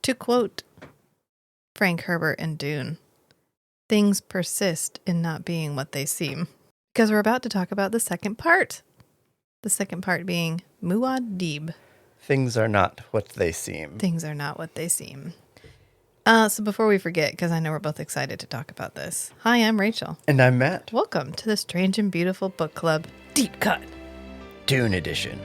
To quote Frank Herbert in Dune, things persist in not being what they seem. Because we're about to talk about the second part. The second part being Muad'Dib. Things are not what they seem. Things are not what they seem. So before we forget, because I know we're both excited to talk about this. Hi, I'm Rachel. And I'm Matt. Welcome to the Strange and Beautiful Book Club Deep Cut. Dune Edition.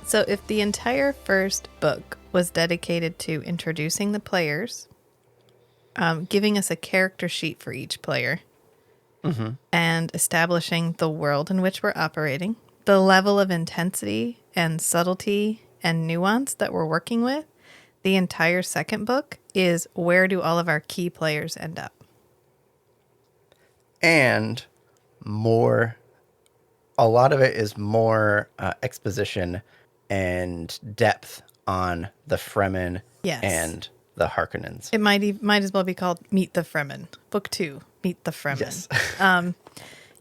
So if the entire first book was dedicated to introducing the players, giving us a character sheet for each player, and establishing the world in which we're operating, the level of intensity and subtlety and nuance that we're working with, the entire second book is where do all of our key players end up? And a lot of it is more exposition and depth on the Fremen and the Harkonnens. It might as well be called Meet the Fremen. Book 2, Meet the Fremen. Yes.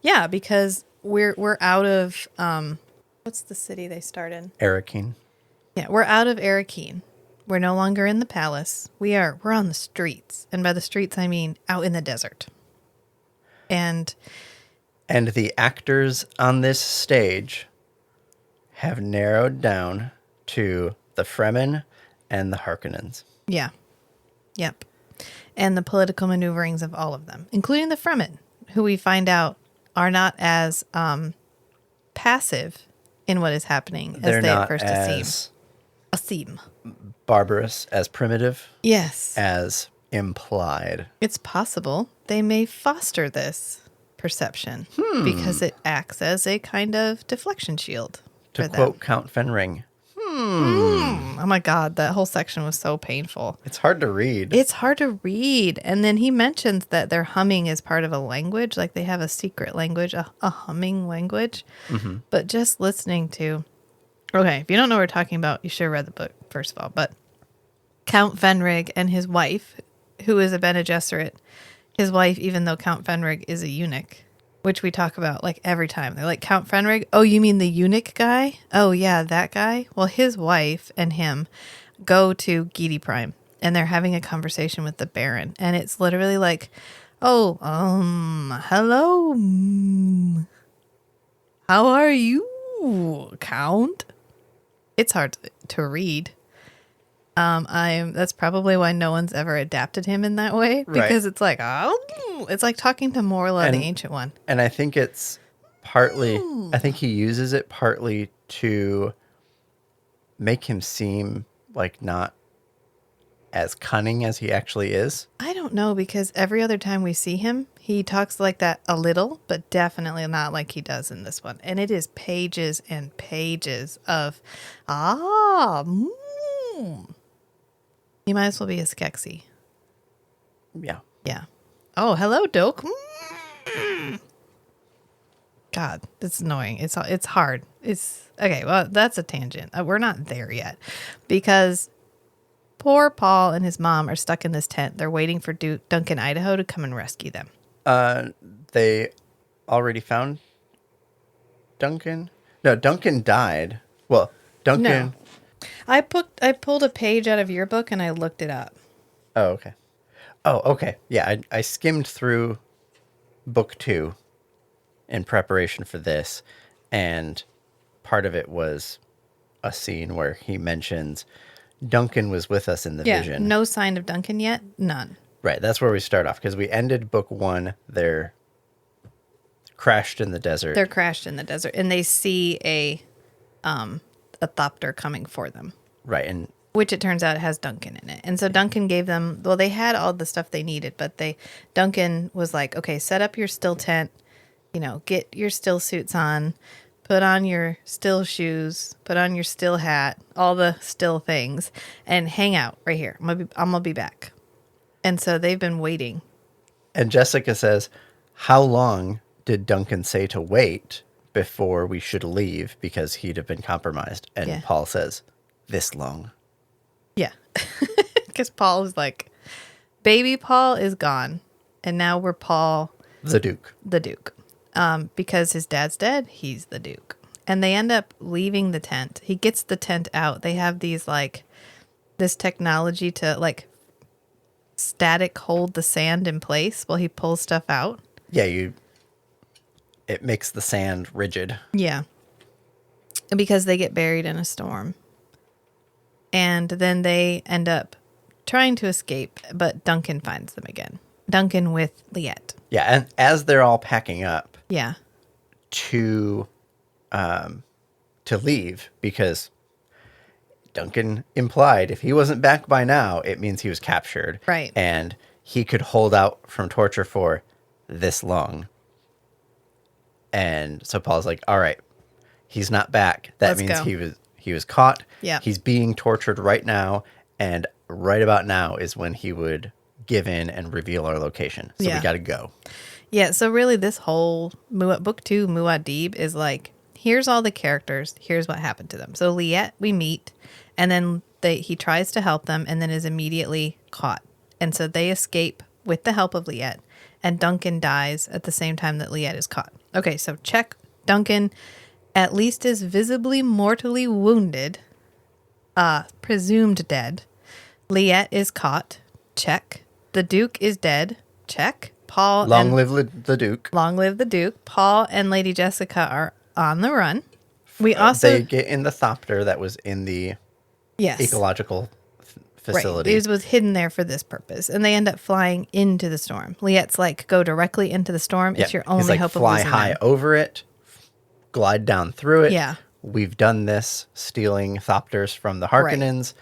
Yeah, because we're out of what's the city they start in? Arrakeen. Yeah, we're out of Arrakeen. We're no longer in the palace. We're on the streets, and by the streets I mean out in the desert. And the actors on this stage have narrowed down to the Fremen and the Harkonnens. yeah, yep, and the political maneuverings of all of them, including the Fremen, who we find out are not as passive in what is happening as they at first seem. Barbarous, as primitive. Yes. As implied. It's possible they may foster this perception because it acts as a kind of deflection shield. To quote Count Fenring. Oh my God, that whole section was so painful. It's hard to read. It's hard to read. And then he mentions that their humming is part of a language, like they have a secret language, a humming language. Mm-hmm. But just listening to... Okay, if you don't know what we're talking about, you should have read the book, first of all. But Count Fenrig and his wife, who is a Bene Gesserit, his wife, even though Count Fenrig is a eunuch, which we talk about like every time. They're like, Count Fenrig? Oh, you mean the eunuch guy? Oh, yeah, that guy? Well, his wife and him go to Giedi Prime, and they're having a conversation with the Baron. And it's literally like, oh, hello. How are you, Count? It's hard to read. That's probably why no one's ever adapted him in that way, because it's like, it's like talking to Morla, the Ancient One. And I think it's partly, I think he uses it partly to make him seem like not as cunning as he actually is. I don't know, because every other time we see him, he talks like that a little, but definitely not like he does in this one. And it is pages and pages of, He might as well be a Skeksis. Yeah. Yeah. Oh, hello, Doke. God, it's annoying. It's hard. It's okay. Well, that's a tangent. We're not there yet, because poor Paul and his mom are stuck in this tent. They're waiting for Duncan, Idaho, to come and rescue them. They already found Duncan. No, Duncan died. Well, Duncan. No. I pulled a page out of your book and I looked it up. Oh, okay. Yeah, I skimmed through book 2 in preparation for this, and part of it was a scene where he mentions Duncan was with us in the vision. No sign of Duncan yet? None. Right, that's where we start off, because we ended book 1, they're crashed in the desert. They're crashed in the desert, and they see a thopter coming for them. Right, and which it turns out has Duncan in it. And so Duncan gave them, well, they had all the stuff they needed, but Duncan was like, okay, set up your still tent, get your still suits on, put on your still shoes, put on your still hat, all the still things, and hang out right here. I'm gonna be back. And so they've been waiting. And Jessica says, how long did Duncan say to wait before we should leave because he'd have been compromised? And Yeah. Paul says, this long. Yeah. Because Paul was like, baby Paul is gone. And now we're Paul. The Duke. The Duke. Because his dad's dead, he's the Duke. And they end up leaving the tent. He gets the tent out. They have these this technology to static hold the sand in place while he pulls stuff out. Yeah, it makes the sand rigid. Yeah. Because they get buried in a storm. And then they end up trying to escape, but Duncan finds them again. Duncan with Liette. Yeah, and as they're all packing up Yeah. to leave, because Duncan implied if he wasn't back by now, it means he was captured. Right. And he could hold out from torture for this long. And so Paul's like, all right, he's not back. That Let's means go. he was caught. Yeah. He's being tortured right now. And right about now is when he would give in and reveal our location. So Yeah. we got to go. Yeah, so really this whole book 2, Muad'Dib, is here's all the characters, here's what happened to them. So Liette, we meet, and then he tries to help them and then is immediately caught. And so they escape with the help of Liette, and Duncan dies at the same time that Liette is caught. Okay, so check. Duncan at least is visibly mortally wounded, presumed dead. Liette is caught. Check. The Duke is dead. Check. Paul Long live the Duke. Long live the Duke. Paul and Lady Jessica are on the run. We also They get in the thopter that was in the ecological facility. Right. It was hidden there for this purpose. And they end up flying into the storm. Liette's go directly into the storm. It's your only hope of losing fly high them. over it, glide down through it. Yeah. We've done this, stealing thopters from the Harkonnens,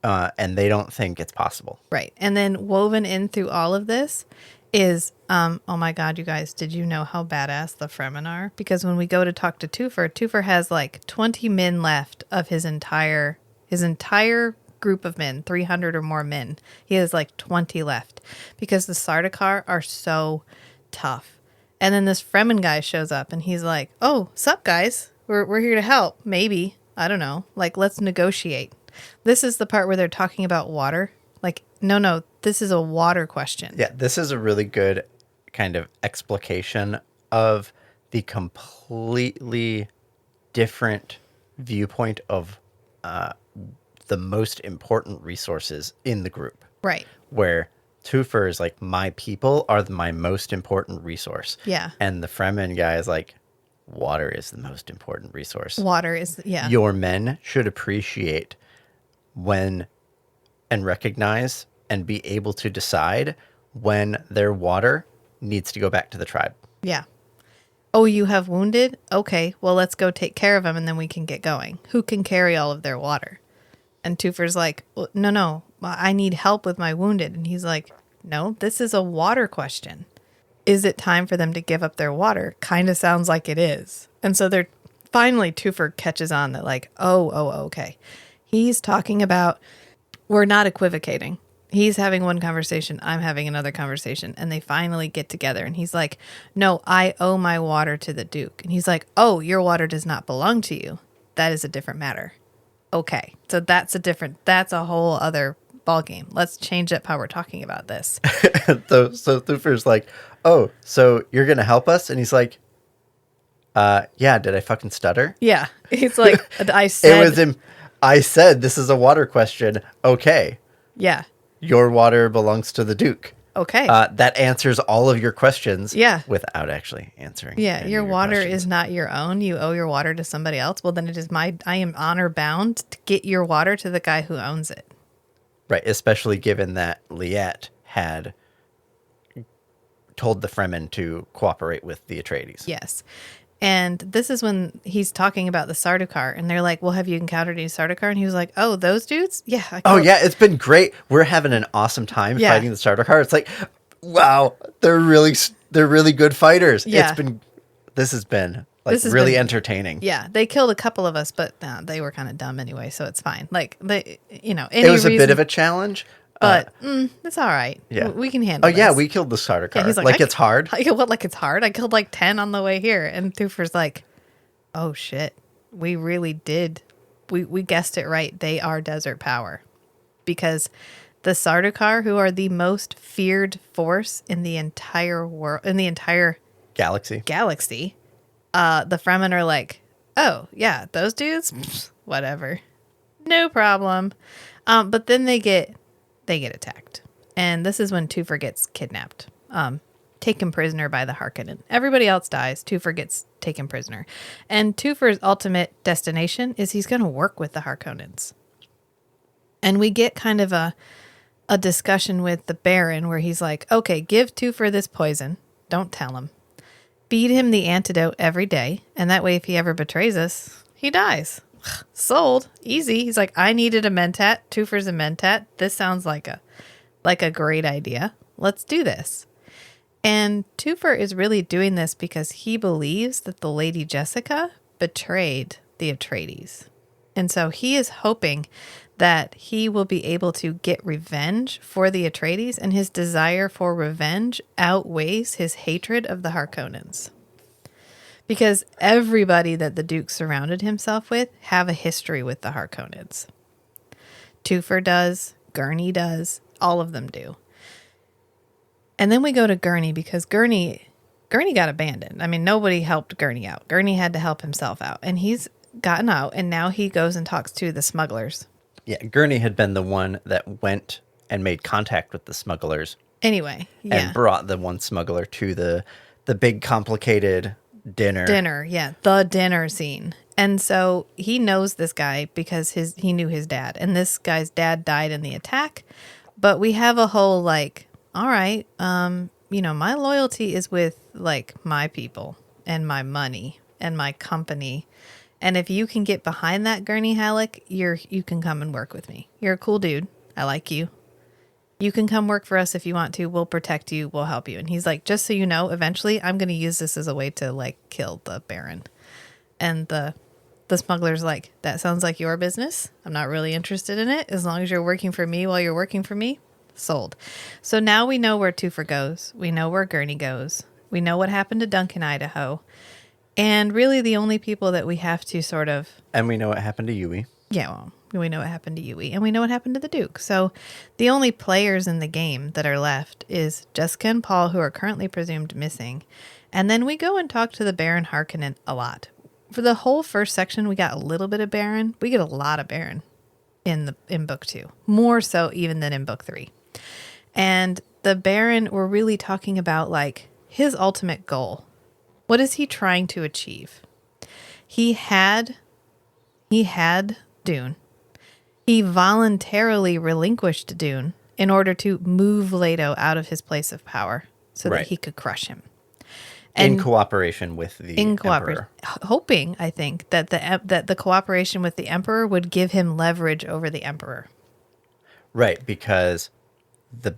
and they don't think it's possible. Right. And then woven in through all of this is, oh my God, you guys, did you know how badass the Fremen are? Because when we go to talk to Toofer has 20 men left of his entire group of men, 300 or more men. He has 20 left because the Sardaukar are so tough. And then this Fremen guy shows up and he's like, oh, sup guys, we're here to help. Maybe, I don't know, let's negotiate. This is the part where they're talking about water. No, this is a water question. Yeah, this is a really good kind of explication of the completely different viewpoint of the most important resources in the group. Right. Where Toofer is my people are my most important resource. Yeah. And the Fremen guy is water is the most important resource. Water is, yeah. Your men should appreciate when and recognize and be able to decide when their water needs to go back to the tribe. Yeah. Oh, you have wounded? Okay, well, let's go take care of them and then we can get going. Who can carry all of their water? And Toofer's well, no, I need help with my wounded. And he's no, this is a water question. Is it time for them to give up their water? Kind of sounds like it is. And so they're finally, Toofer catches on that okay. He's talking about, we're not equivocating. He's having one conversation, I'm having another conversation, and they finally get together. And he's no, I owe my water to the Duke. And he's oh, your water does not belong to you. That is a different matter. Okay, so that's a whole other ballgame. Let's change up how we're talking about this. So Thoofer's oh, so you're going to help us? And he's yeah, did I fucking stutter? Yeah, he's I said... I said this is a water question. Okay. Yeah. Your water belongs to the Duke. Okay. That answers all of your questions. Yeah. Without actually answering. Yeah. Your water is not your own. You owe your water to somebody else. Well, then it is I am honor bound to get your water to the guy who owns it. Right. Especially given that Liette had told the Fremen to cooperate with the Atreides. Yes. And this is when he's talking about the Sardaukar, and they're like, well, have you encountered any Sardaukar? And he was like, oh, those dudes? Yeah. Oh, yeah, it's been great. We're having an awesome time Yeah. fighting the Sardaukar. It's like, wow, they're really good fighters. Yeah. This has been This has really been- entertaining. Yeah, they killed a couple of us, but they were kind of dumb anyway, so it's fine. Like, any It was a bit reason- of a challenge. but it's all right. Yeah. We can handle Oh, yeah, this. we killed the Sardaukar. Yeah, he's like it's hard. What, like it's hard? I killed like 10 on the way here. And Thufir's like, oh, shit. We really did. We guessed it right. They are desert power. Because the Sardaukar, who are the most feared force in the entire world, in the entire Galaxy. the Fremen are like, oh, yeah, those dudes? Pfft, whatever. No problem. But then they get attacked. And this is when Tufir gets kidnapped. Taken prisoner by the Harkonnen. Everybody else dies. Tufir gets taken prisoner. And Tufir's ultimate destination is he's going to work with the Harkonnens. And we get kind of a discussion with the Baron where he's like, okay, give Tufir this poison. Don't tell him. Feed him the antidote every day. And that way, if he ever betrays us, he dies. Sold. Easy. He's like, I needed a Mentat. Tufir's a Mentat. This sounds like a great idea. Let's do this. And Tufir is really doing this because he believes that the Lady Jessica betrayed the Atreides. And so he is hoping that he will be able to get revenge for the Atreides, and his desire for revenge outweighs his hatred of the Harkonnens. Because everybody that the Duke surrounded himself with have a history with the Harkonnens. Tufir does, Gurney does, all of them do. And then we go to Gurney because Gurney got abandoned. I mean, nobody helped Gurney out. Gurney had to help himself out. And he's gotten out, and now he goes and talks to the smugglers. Yeah, Gurney had been the one that went and made contact with the smugglers. Anyway, yeah. And brought the one smuggler to the big complicated dinner. The dinner scene. And so he knows this guy because he knew his dad. And this guy's dad died in the attack. But we have a whole like, all right, my loyalty is with like my people and my money and my company. And if you can get behind that, Gurney Halleck, you can come and work with me. You're a cool dude. I like you. You can come work for us if you want to. We'll protect you. We'll help you. And he's like, just so you know, eventually I'm going to use this as a way to like kill the Baron. And the smuggler's like, that sounds like your business. I'm not really interested in it. As long as you're working for me while you're working for me, sold. So now we know where Tufir goes. We know where Gurney goes. We know what happened to Duncan, Idaho. And really the only people that we have to sort of... And we know what happened to Yui. Yeah, well, we know what happened to Yui. And we know what happened to the Duke. So the only players in the game that are left is Jessica and Paul, who are currently presumed missing. And then we go and talk to the Baron Harkonnen a lot. For the whole first section, we got a little bit of Baron. We get a lot of Baron in book 2. More so even than in book 3. And the Baron, we're really talking about like his ultimate goal. What is he trying to achieve? He had Dune. He voluntarily relinquished Dune in order to move Leto out of his place of power so that he could crush him. And in cooperation with the Emperor. Hoping, I think, that the cooperation with the Emperor would give him leverage over the Emperor. Right, because the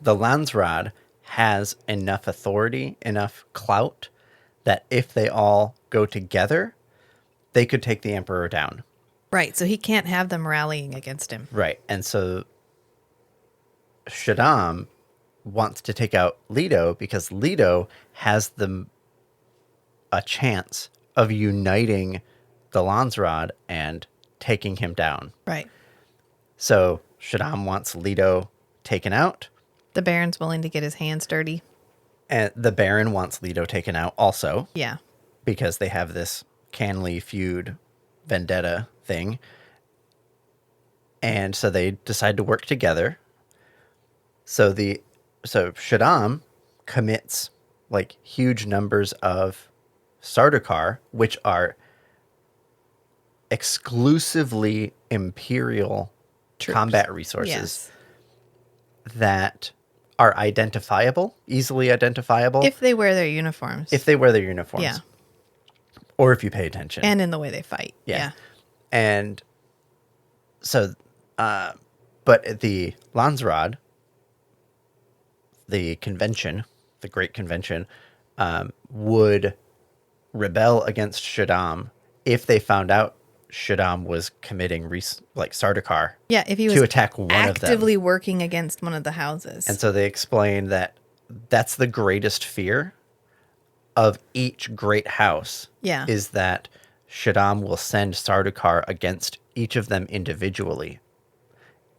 Landsraad has enough authority, enough clout, that if they all go together, they could take the Emperor down. Right, so he can't have them rallying against him. Right, and so Shaddam wants to take out Leto because Leto has a chance of uniting the Landsraad and taking him down. Right. So Shaddam wants Leto taken out. The Baron's willing to get his hands dirty. And the Baron wants Leto taken out also. Yeah. Because they have this Canley feud vendetta thing. And so they decide to work together. So Shaddam commits like huge numbers of Sardaukar, which are exclusively Imperial Troops. Combat resources. Yes. That are identifiable, easily identifiable. If they wear their uniforms. If they wear their uniforms. Yeah. Or if you pay attention. And in the way they fight. Yeah. And so, but at the Landsrod, the convention, the Great Convention, would rebel against Shaddam if they found out Shaddam was committing Sardaukar. Yeah, if he was to attack one of them. actively working against one of the houses. And so they explain that that's the greatest fear of each great house. Yeah. Is that Shaddam will send Sardaukar against each of them individually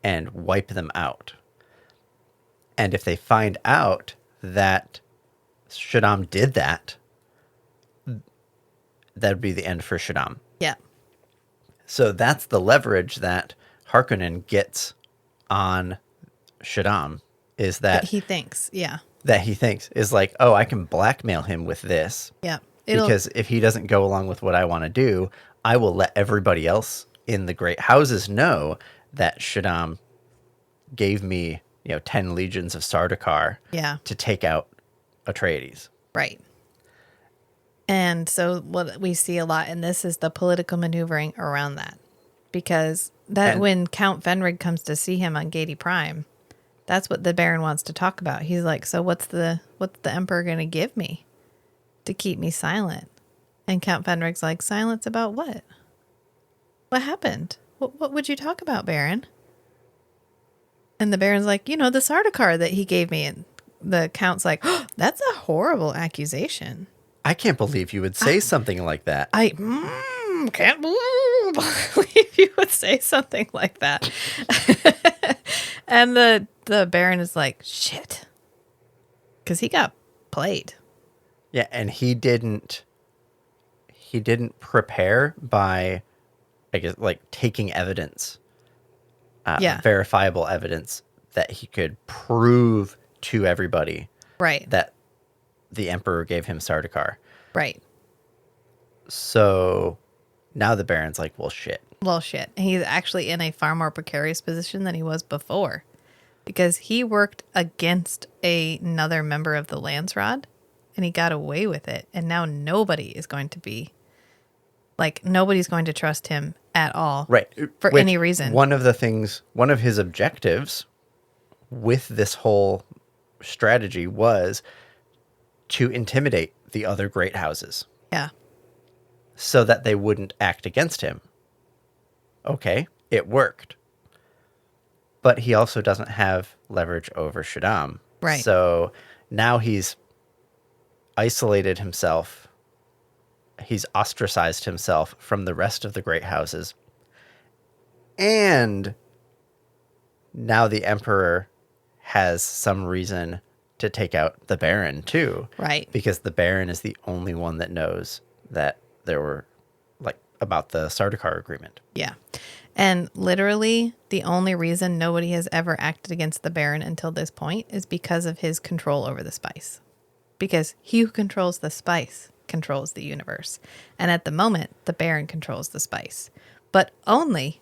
and wipe them out. And if they find out that Shaddam did that, that'd be the end for Shaddam. Yeah. So that's the leverage that Harkonnen gets on Shaddam, is that he thinks, is like, oh, I can blackmail him with this. Yeah. Because if he doesn't go along with what I want to do, I will let everybody else in the great houses know that Shaddam gave me, 10 legions of Sardaukar to take out Atreides. Right. And so what we see a lot in this is the political maneuvering around that. Because when Count Fenrig comes to see him on Gady Prime, that's what the Baron wants to talk about. He's like, so what's the Emperor going to give me to keep me silent? And Count Fenrig's like, silence about what? What happened? What would you talk about, Baron? And the Baron's like, the Sardaukar that he gave me. And the Count's like, oh, that's a horrible accusation. I can't believe you would say something like that. I can't believe you would say something like that. And the Baron is like, shit. Because he got played. Yeah, and he didn't prepare by, I guess, taking evidence, verifiable evidence that he could prove to everybody that the Emperor gave him Sardaukar. Right. So now the Baron's like, well, shit. Well, shit. He's actually in a far more precarious position than he was before. Because he worked against another member of the Landsrod, and he got away with it. And now nobody's going to trust him at all. Right. For any reason. One of his objectives with this whole strategy was to intimidate the other great houses. Yeah. So that they wouldn't act against him. Okay, it worked. But he also doesn't have leverage over Shaddam. Right. So now he's isolated himself. He's ostracized himself from the rest of the great houses. And now the Emperor has some reason to take out the Baron too. Right. Because the Baron is the only one that knows that there were, about the Sardaukar agreement. Yeah. And literally the only reason nobody has ever acted against the Baron until this point is because of his control over the spice. Because he who controls the spice controls the universe. And at the moment, the Baron controls the spice. But only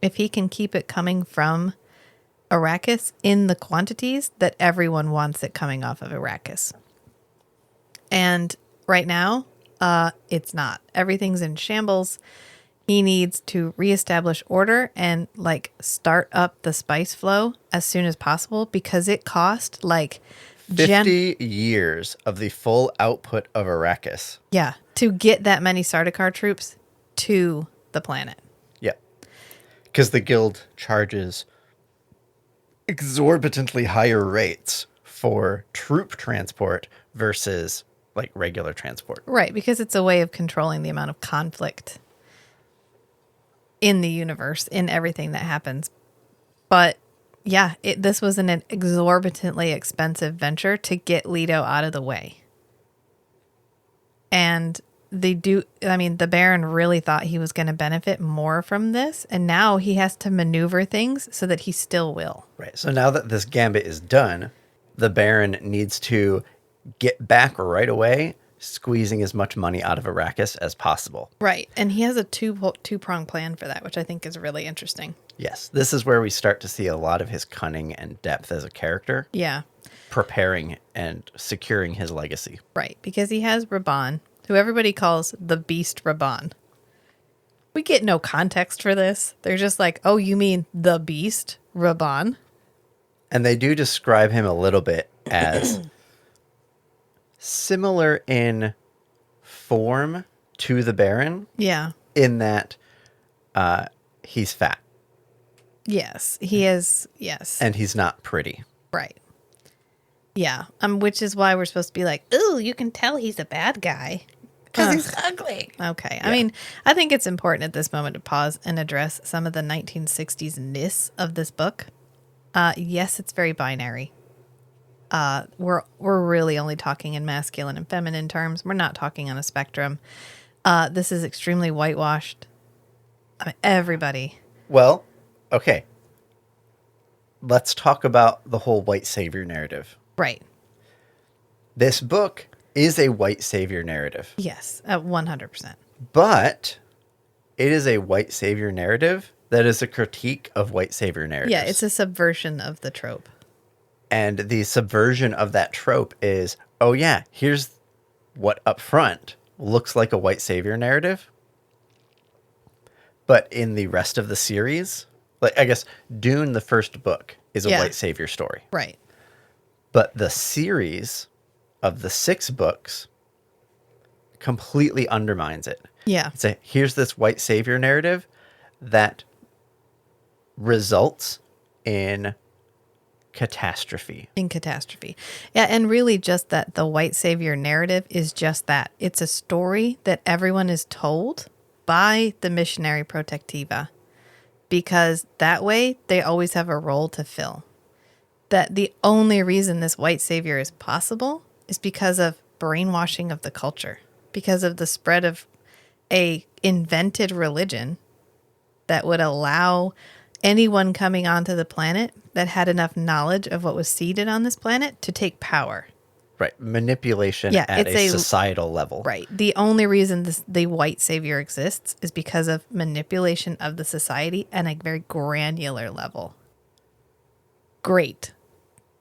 if he can keep it coming from Arrakis in the quantities that everyone wants it coming off of Arrakis. And right now, it's not. Everything's in shambles. He needs to reestablish order and start up the spice flow as soon as possible because it cost 50 years of the full output of Arrakis. Yeah, to get that many Sardaukar troops to the planet. Yeah. Because the guild charges exorbitantly higher rates for troop transport versus regular transport. Right, because it's a way of controlling the amount of conflict in the universe, in everything that happens. But yeah, this was an exorbitantly expensive venture to get Leto out of the way. And the Baron really thought he was going to benefit more from this. And now he has to maneuver things so that he still will. Right. So now that this gambit is done, the Baron needs to get back right away, squeezing as much money out of Arrakis as possible. Right. And he has a two-pronged plan for that, which I think is really interesting. Yes. This is where we start to see a lot of his cunning and depth as a character. Yeah. Preparing and securing his legacy. Right. Because he has Raban, who everybody calls the Beast Raban. We get no context for this. They're just like, oh, you mean the Beast Raban? And they do describe him a little bit as similar in form to the Baron, Yeah. in that he's fat. Yes. He is. Yes. And he's not pretty. Right. Yeah. Which is why we're supposed to be like, ooh, you can tell he's a bad guy. Because he's ugly. Okay. Yeah. I mean, I think it's important at this moment to pause and address some of the 1960s-ness of this book. Yes, it's very binary. We're really only talking in masculine and feminine terms. We're not talking on a spectrum. This is extremely whitewashed. I mean, everybody. Well, okay. Let's talk about the whole white savior narrative. Right. This book is a white savior narrative. Yes, 100%. But it is a white savior narrative that is a critique of white savior narratives. Yeah, it's a subversion of the trope. And the subversion of that trope is, oh yeah, here's what up front looks like a white savior narrative. But in the rest of the series, like I guess Dune, the first book, is a white savior story. Right. But the series of the 6 books completely undermines it. Yeah. Say, here's this white savior narrative that results in catastrophe. Yeah, and really just that the white savior narrative is just that. It's a story that everyone is told by the missionary protectiva, because that way they always have a role to fill. That the only reason this white savior is possible is because of brainwashing of the culture, because of the spread of a invented religion that would allow anyone coming onto the planet that had enough knowledge of what was seeded on this planet to take power. Right. Manipulation at a societal level. Right. The only reason the white savior exists is because of manipulation of the society at a very granular level. Great.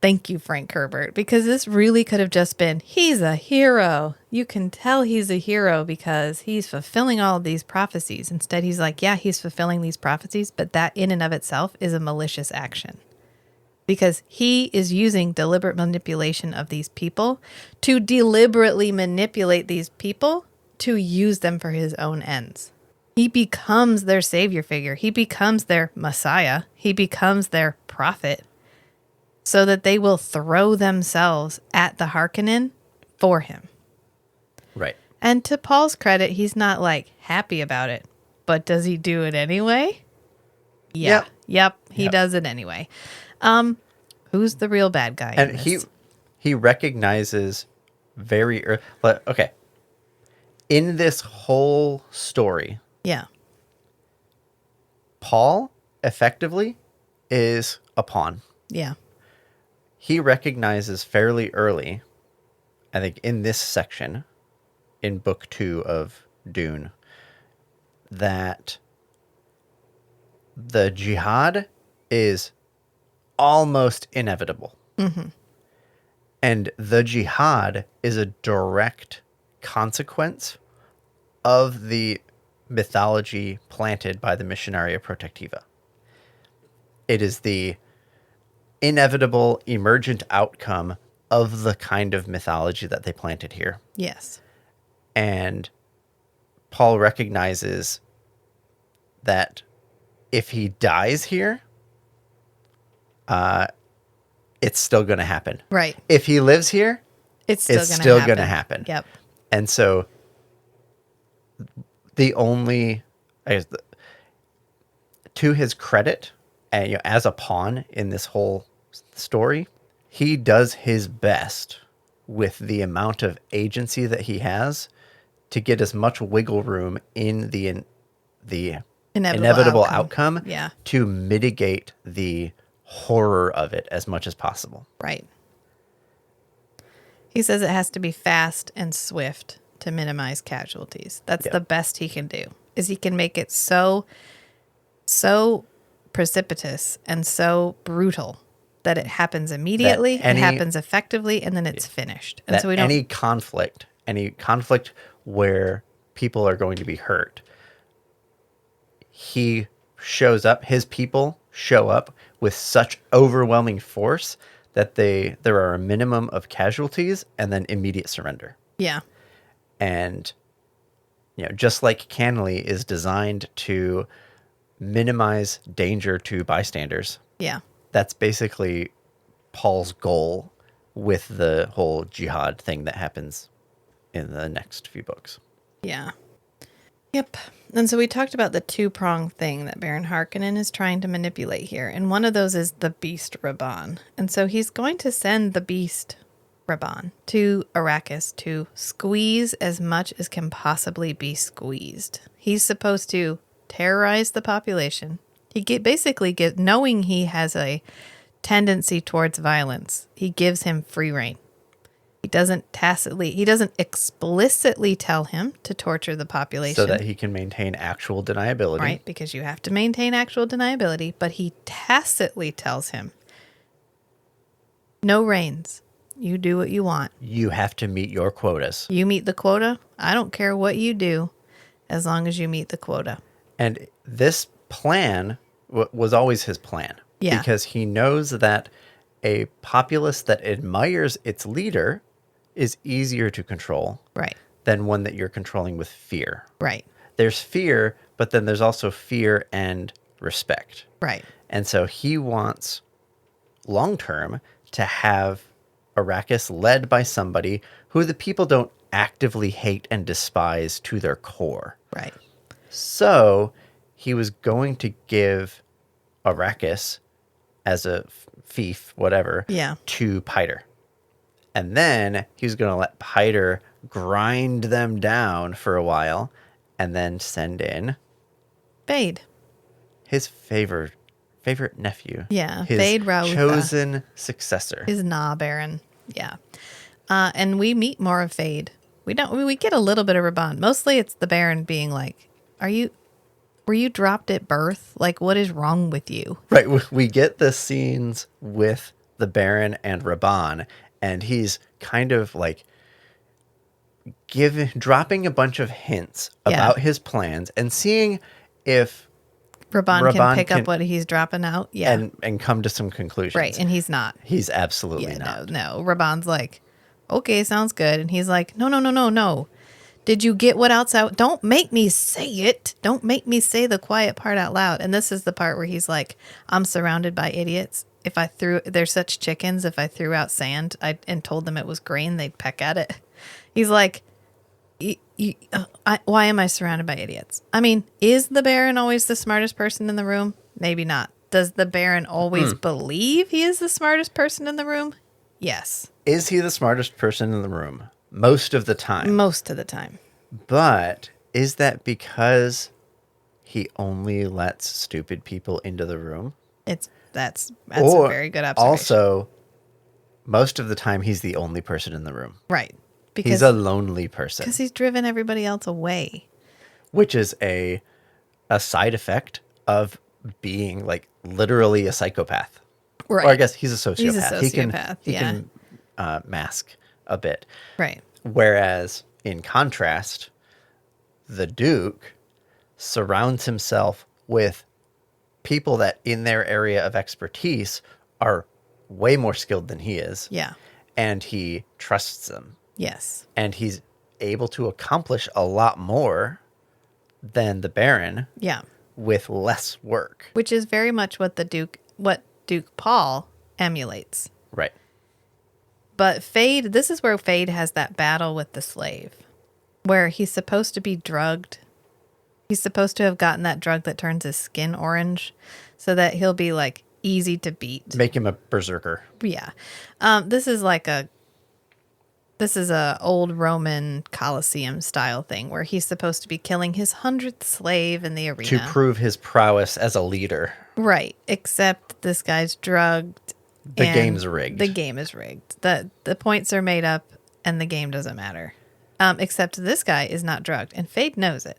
Thank you, Frank Herbert, because this really could have just been, he's a hero. You can tell he's a hero because he's fulfilling all of these prophecies. Instead, he's like, yeah, he's fulfilling these prophecies, but that in and of itself is a malicious action. Because he is using deliberate manipulation of these people to deliberately manipulate these people to use them for his own ends. He becomes their savior figure. He becomes their messiah. He becomes their prophet, so that they will throw themselves at the Harkonnen for him. Right. And to Paul's credit, he's not like happy about it, but does he do it anyway? Yeah. Yep. He does it anyway. Who's the real bad guy? And he recognizes very early. Okay. In this whole story, yeah, Paul effectively is a pawn. Yeah. He recognizes fairly early, I think in this section, in book 2 of Dune, that the jihad is almost inevitable. Mm-hmm. And the jihad is a direct consequence of the mythology planted by the Missionaria Protectiva. It is the inevitable emergent outcome of the kind of mythology that they planted here. Yes. And Paul recognizes that if he dies here, it's still going to happen. Right. If he lives here, it's still going to happen. Yep. And so the only, to his credit, and as a pawn in this whole story, he does his best with the amount of agency that he has to get as much wiggle room in the inevitable outcome to mitigate the horror of it as much as possible. Right. He says it has to be fast and swift to minimize casualties. That's the best he can do. Is he can make it so precipitous and so brutal that it happens immediately, it happens effectively, and then it's finished. And so we don't... any conflict any conflict where people are going to be hurt, he shows up, his people show up with such overwhelming force that there are a minimum of casualties and then immediate surrender. Yeah. And just like Canley is designed to minimize danger to bystanders, Yeah. that's basically Paul's goal with the whole jihad thing that happens in the next few books. Yeah. Yep. And so we talked about the two-pronged thing that Baron Harkonnen is trying to manipulate here. And one of those is the Beast Raban. And so he's going to send the Beast Raban to Arrakis to squeeze as much as can possibly be squeezed. He's supposed to terrorize the population. Knowing he has a tendency towards violence, he gives him free rein. He doesn't explicitly tell him to torture the population. So that he can maintain actual deniability. Right, because you have to maintain actual deniability, but he tacitly tells him, no reins. You do what you want. You have to meet your quotas. You meet the quota. I don't care what you do as long as you meet the quota. And this plan was always his plan. Yeah. Because he knows that a populace that admires its leader is easier to control, right, than one that you're controlling with fear. Right. There's fear, but then there's also fear and respect. Right. And so he wants long term to have Arrakis led by somebody who the people don't actively hate and despise to their core. Right. So he was going to give Arrakis as a fief, whatever, Yeah. to Piter. And then he was going to let Piter grind them down for a while and then send in Fade. his favorite nephew. Yeah, his Fade Rautha. chosen successor. His Baron. Yeah. And we meet more of Fade. We get a little bit of Raban. Mostly it's the Baron being like, were you dropped at birth? Like, what is wrong with you? Right. We get the scenes with the Baron and Raban, and he's kind of like dropping a bunch of hints about his plans and seeing if Raban can pick up what he's dropping out. Yeah. And come to some conclusions. Right. And he's not. He's absolutely not. No. Raban's like, okay, sounds good. And he's like, no. Did you get what else out? Don't make me say it. Don't make me say the quiet part out loud. And this is the part where he's like, I'm surrounded by idiots. They're such chickens. If I threw out sand and told them it was grain, they'd peck at it. He's like, why am I surrounded by idiots? I mean, is the Baron always the smartest person in the room? Maybe not. Does the Baron always believe he is the smartest person in the room? Yes. Is he the smartest person in the room? Most of the time. Most of the time. But is that because he only lets stupid people into the room? That's a very good observation. Also, most of the time he's the only person in the room. Right. Because he's a lonely person. Because he's driven everybody else away. Which is a side effect of being like literally a psychopath. Right. Or I guess he's a sociopath. He's a sociopath, he can mask a bit. Right. Whereas, in contrast, the Duke surrounds himself with people that in their area of expertise are way more skilled than he is. Yeah. And he trusts them. Yes. And he's able to accomplish a lot more than the Baron. Yeah. With less work. Which is very much what Duke Paul emulates. Right. But this is where Fade has that battle with the slave, where he's supposed to be drugged. He's supposed to have gotten that drug that turns his skin orange so that he'll be like easy to beat. Make him a berserker. Yeah. This is a old Roman Colosseum style thing where he's supposed to be killing his 100th slave in the arena. To prove his prowess as a leader. Right. Except this guy's drugged. The game's rigged. The game is rigged. The points are made up and the game doesn't matter. Except this guy is not drugged and Fade knows it.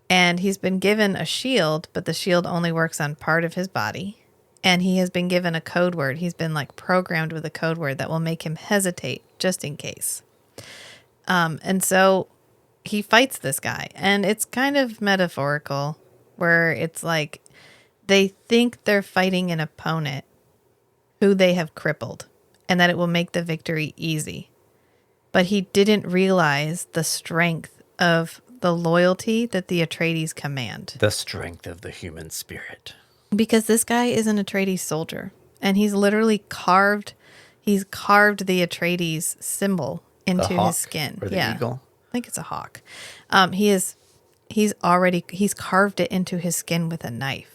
And he's been given a shield, but the shield only works on part of his body. And he has been given a code word. He's been like programmed with a code word that will make him hesitate just in case. And so he fights this guy, and it's kind of metaphorical, where it's like they think they're fighting an opponent who they have crippled and that it will make the victory easy. But he didn't realize the strength of the loyalty that the Atreides command. The strength of the human spirit. Because this guy is an Atreides soldier, and he's literally carved the Atreides symbol into his skin. Or the eagle? I think it's a hawk. He's carved it into his skin with a knife.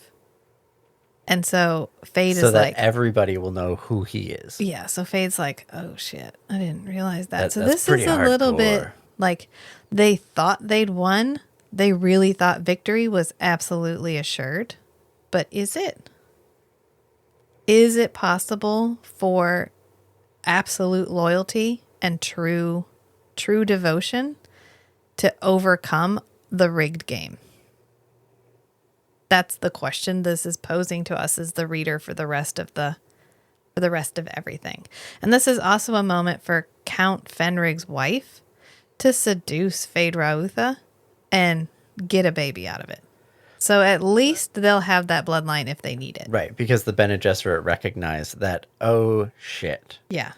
And so Fade is so that like, everybody will know who he is. yeah. So Fade's like, oh shit, I didn't realize that. So that's this is a little hardcore. bit like they thought they'd won. They really thought victory was absolutely assured. But is it? Is it possible for absolute loyalty and true devotion to overcome the rigged game? That's the question this is posing to us as the reader for the rest of everything. And this is also a moment for Count Fenrig's wife to seduce Fade Rautha and get a baby out of it. So at least they'll have that bloodline if they need it. Right, because the Bene Gesserit recognized that, oh shit. Yeah.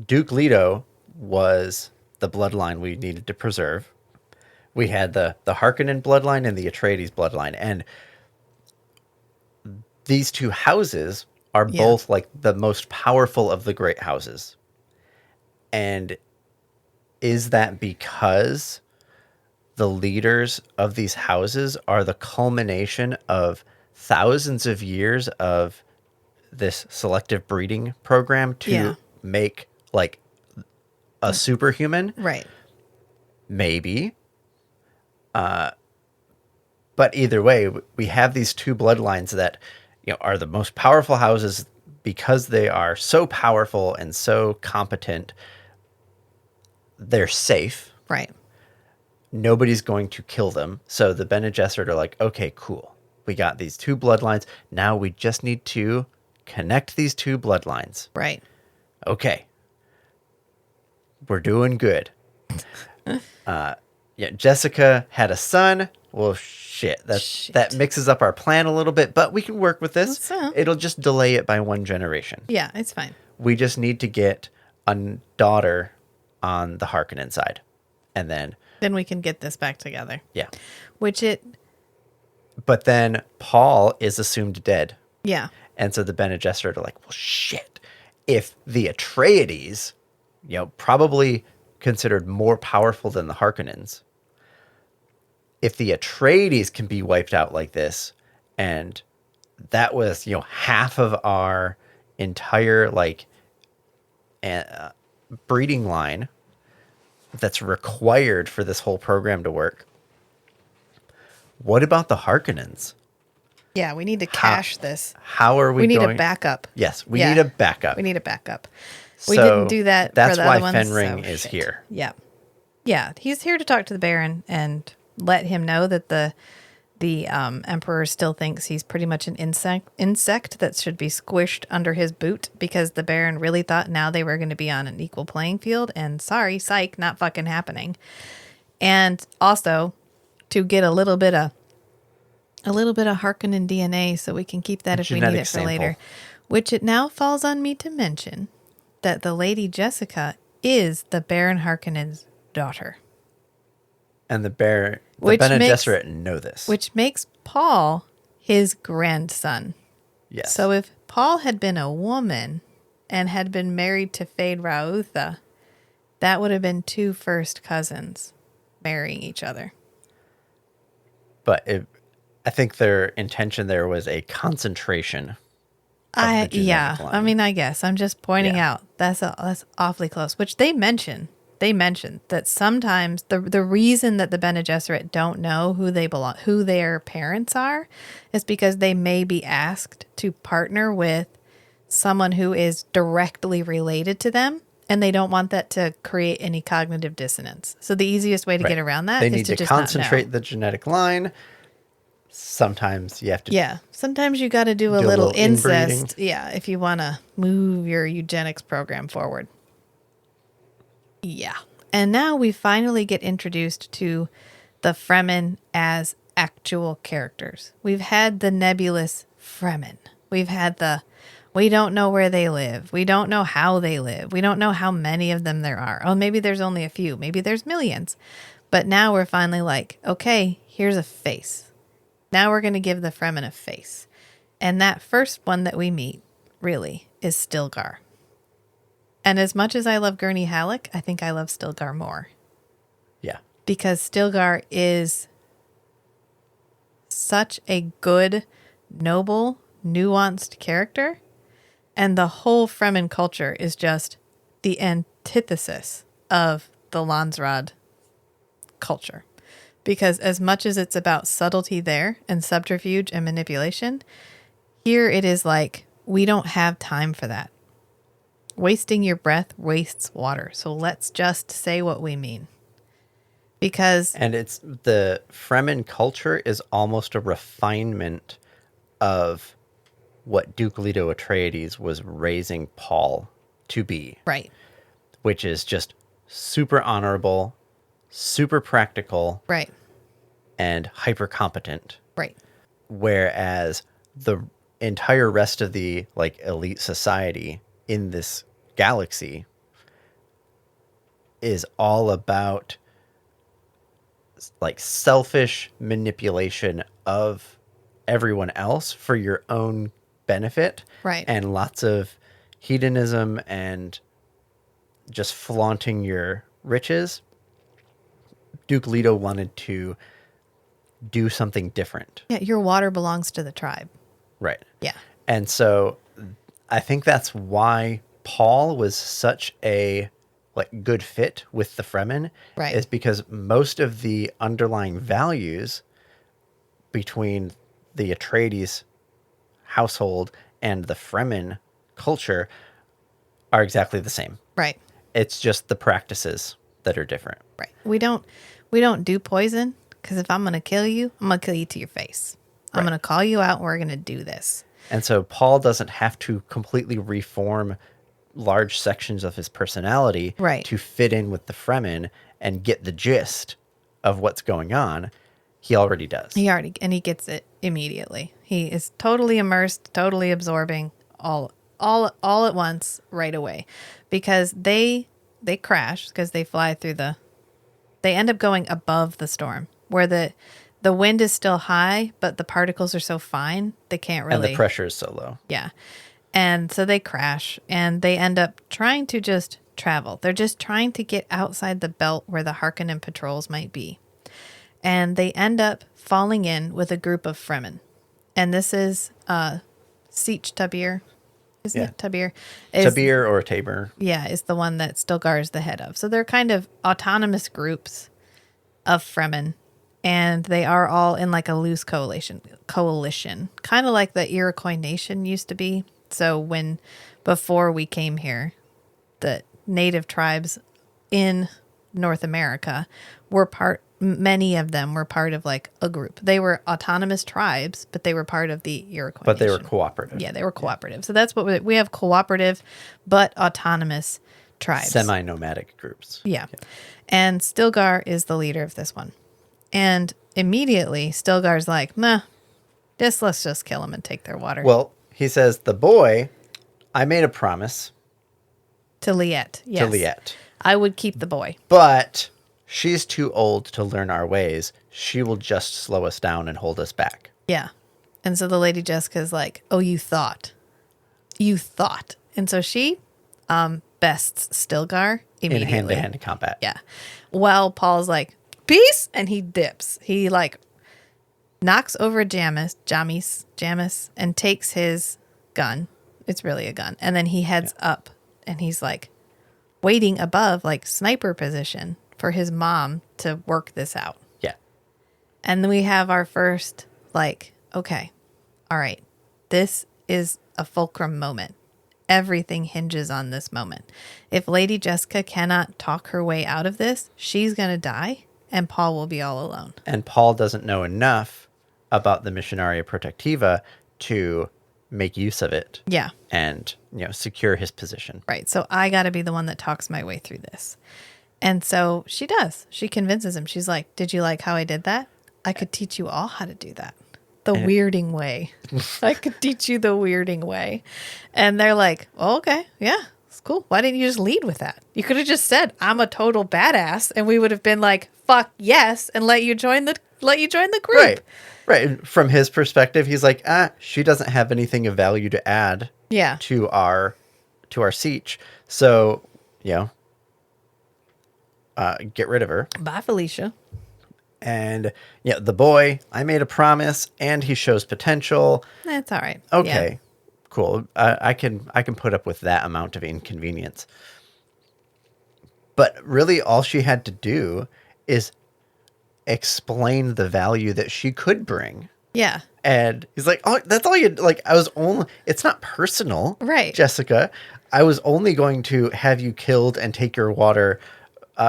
Duke Leto was the bloodline we needed to preserve. We had the Harkonnen bloodline and the Atreides bloodline. And these two houses are both like the most powerful of the great houses. And is that because the leaders of these houses are the culmination of thousands of years of this selective breeding program to make like a superhuman? Right. Maybe. But either way, we have these two bloodlines that, are the most powerful houses because they are so powerful and so competent. They're safe. Right. Nobody's going to kill them. So the Bene Gesserit are like, okay, cool. We got these two bloodlines. Now we just need to connect these two bloodlines. Right. Okay. We're doing good. Jessica had a son. Well, shit. That mixes up our plan a little bit, but we can work with this. It'll just delay it by one generation. Yeah, it's fine. We just need to get a daughter on the Harkonnen side. And then we can get this back together. Yeah. But then Paul is assumed dead. Yeah. And so the Bene Gesserit are like, well, shit. If the Atreides, probably considered more powerful than the Harkonnens, if the Atreides can be wiped out like this, and that was, half of our entire, breeding line that's required for this whole program to work, what about the Harkonnens? Yeah, we need to cache this. How are we We need going? a backup. Yes, we need a backup. We need a backup. So we didn't do that that's for the why other ones. Fenring is here. Yeah. Yeah, he's here to talk to the Baron and let him know that the Emperor still thinks he's pretty much an insect that should be squished under his boot, because the Baron really thought now they were going to be on an equal playing field, and sorry, psych, not fucking happening. And also to get a little bit of Harkonnen DNA so we can keep that if we need it for later. Which it now falls on me to mention that the Lady Jessica is the Baron Harkonnen's daughter. And the Bene Gesserit know this. Which makes Paul his grandson. Yes. So if Paul had been a woman and had been married to Fade Rautha, that would have been two first cousins marrying each other. But I think their intention there was a concentration. I guess I'm just pointing out that's awfully close, which they mentioned that sometimes the reason that the Bene Gesserit don't know who their parents are, is because they may be asked to partner with someone who is directly related to them, and they don't want that to create any cognitive dissonance. So the easiest way to get around that is to just concentrate not know. the genetic line. Sometimes you have to. Yeah, sometimes you got to do a little incest. Yeah, if you want to move your eugenics program forward. Yeah. And now we finally get introduced to the Fremen as actual characters. We've had the nebulous Fremen. We've had we don't know where they live. We don't know how they live. We don't know how many of them there are. Oh, maybe there's only a few. Maybe there's millions. But now we're finally like, okay, here's a face. Now we're going to give the Fremen a face. And that first one that we meet, really, is Stilgar. And as much as I love Gurney Halleck, I think I love Stilgar more. Yeah. Because Stilgar is such a good, noble, nuanced character. And the whole Fremen culture is just the antithesis of the Landsraad culture. Because as much as it's about subtlety there and subterfuge and manipulation, here it is like, we don't have time for that. Wasting your breath wastes water. So let's just say what we mean. And it's the Fremen culture is almost a refinement of what Duke Leto Atreides was raising Paul to be. Right. Which is just super honorable, super practical, right, and hyper competent. Right. Whereas the entire rest of the like elite society in this galaxy is all about like selfish manipulation of everyone else for your own benefit. Right. And lots of hedonism and just flaunting your riches. Duke Leto wanted to do something different. Yeah, your water belongs to the tribe. Right. Yeah. And so I think that's why Paul was such a like good fit with the Fremen. Right. Is because most of the underlying values between the Atreides household and the Fremen culture are exactly the same. Right. It's just the practices that are different. Right. We don't do poison because if I'm going to kill you, I'm going to kill you to your face. I'm going to call you out and we're going to do this. And so Paul doesn't have to completely reform large sections of his personality to fit in with the Fremen and get the gist of what's going on. He already does. And he gets it immediately. He is totally immersed, totally absorbing all at once right away, because they crash because they fly through they end up going above the storm where the wind is still high, but the particles are so fine they can't really. And the pressure is so low. Yeah. And so they crash and they end up trying to just travel. They're just trying to get outside the belt where the Harkonnen patrols might be. And they end up falling in with a group of Fremen. And this is Sietch Tabir. Isn't it Tabir? Tabir or Tabor. Yeah, is the one that Stilgar is the head of. So they're kind of autonomous groups of Fremen. And they are all in like a loose coalition, kind of like the Iroquois nation used to be. So before we came here, the native tribes in North America many of them were part of like a group. They were autonomous tribes, but they were part of the Iroquois But they nation. were cooperative. Yeah, they were cooperative. So that's what we have, cooperative, but autonomous tribes. Semi-nomadic groups. Yeah. And Stilgar is the leader of this one. And immediately Stilgar's like, nah, let's just kill them and take their water. Well, he says, the boy, I made a promise. To Liette, yes. To Liette. I would keep the boy. But she's too old to learn our ways. She will just slow us down and hold us back. Yeah. And so the Lady Jessica's like, oh, you thought. And so she bests Stilgar immediately. In hand-to-hand combat. Yeah. Well, Paul's like, peace, and he dips. He like knocks over Jamis, and takes his gun. It's really a gun. And then he heads up, and he's like waiting above, like sniper position, for his mom to work this out. Yeah. And then we have our first, like, okay, all right, this is a fulcrum moment. Everything hinges on this moment. If Lady Jessica cannot talk her way out of this, she's going to die, and Paul will be all alone. And Paul doesn't know enough about the Missionaria Protectiva to make use of it. Yeah. And, secure his position. Right. So I got to be the one that talks my way through this. And so she does. She convinces him. She's like, did you like how I did that? I could teach you all how to do that. The weirding way. I could teach you the weirding way. And they're like, oh, okay, yeah, it's cool. Why didn't you just lead with that? You could have just said, I'm a total badass. And we would have been like, fuck yes. And let you join the group. Right. Right. And from his perspective, he's like, she doesn't have anything of value to add Yeah. to our siege. So, get rid of her. Bye, Felicia. And the boy, I made a promise, and he shows potential. That's all right. Okay, Yeah. cool. I can put up with that amount of inconvenience. But really, all she had to do is explain the value that she could bring. Yeah. And he's like, oh, that's all you like. I was only. It's not personal, Right. Jessica. I was only going to have you killed and take your water.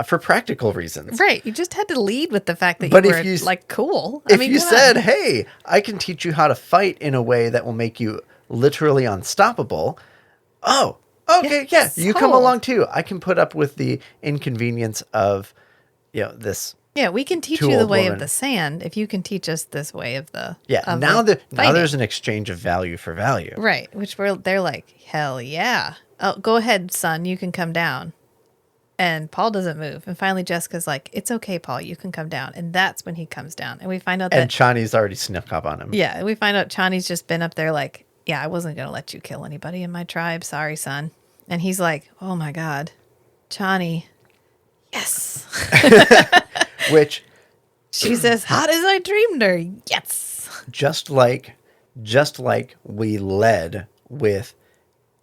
For practical reasons. Right. You just had to lead with the fact that But you if were you, like cool. If you said, hey, I can teach you how to fight in a way that will make you literally unstoppable. Oh, okay. Yeah. You come sold. along too. I can put up with the inconvenience of, this. Yeah, we can teach you the way of the sand if you can teach us this way of the. Yeah. Of now the now there's an exchange of value for value. Right. Which they're like, hell yeah. Oh, go ahead, son. You can come down. And Paul doesn't move. And finally, Jessica's like, it's okay, Paul. You can come down. And that's when he comes down. And we find out And that... Chani's already snuck up on him. Yeah. We find out Chani's just been up there like, yeah, I wasn't going to let you kill anybody in my tribe. Sorry, son. And he's like, oh, my God. Chani. Yes. Which... She's as hot as I dreamed her. Yes. Just like we led with,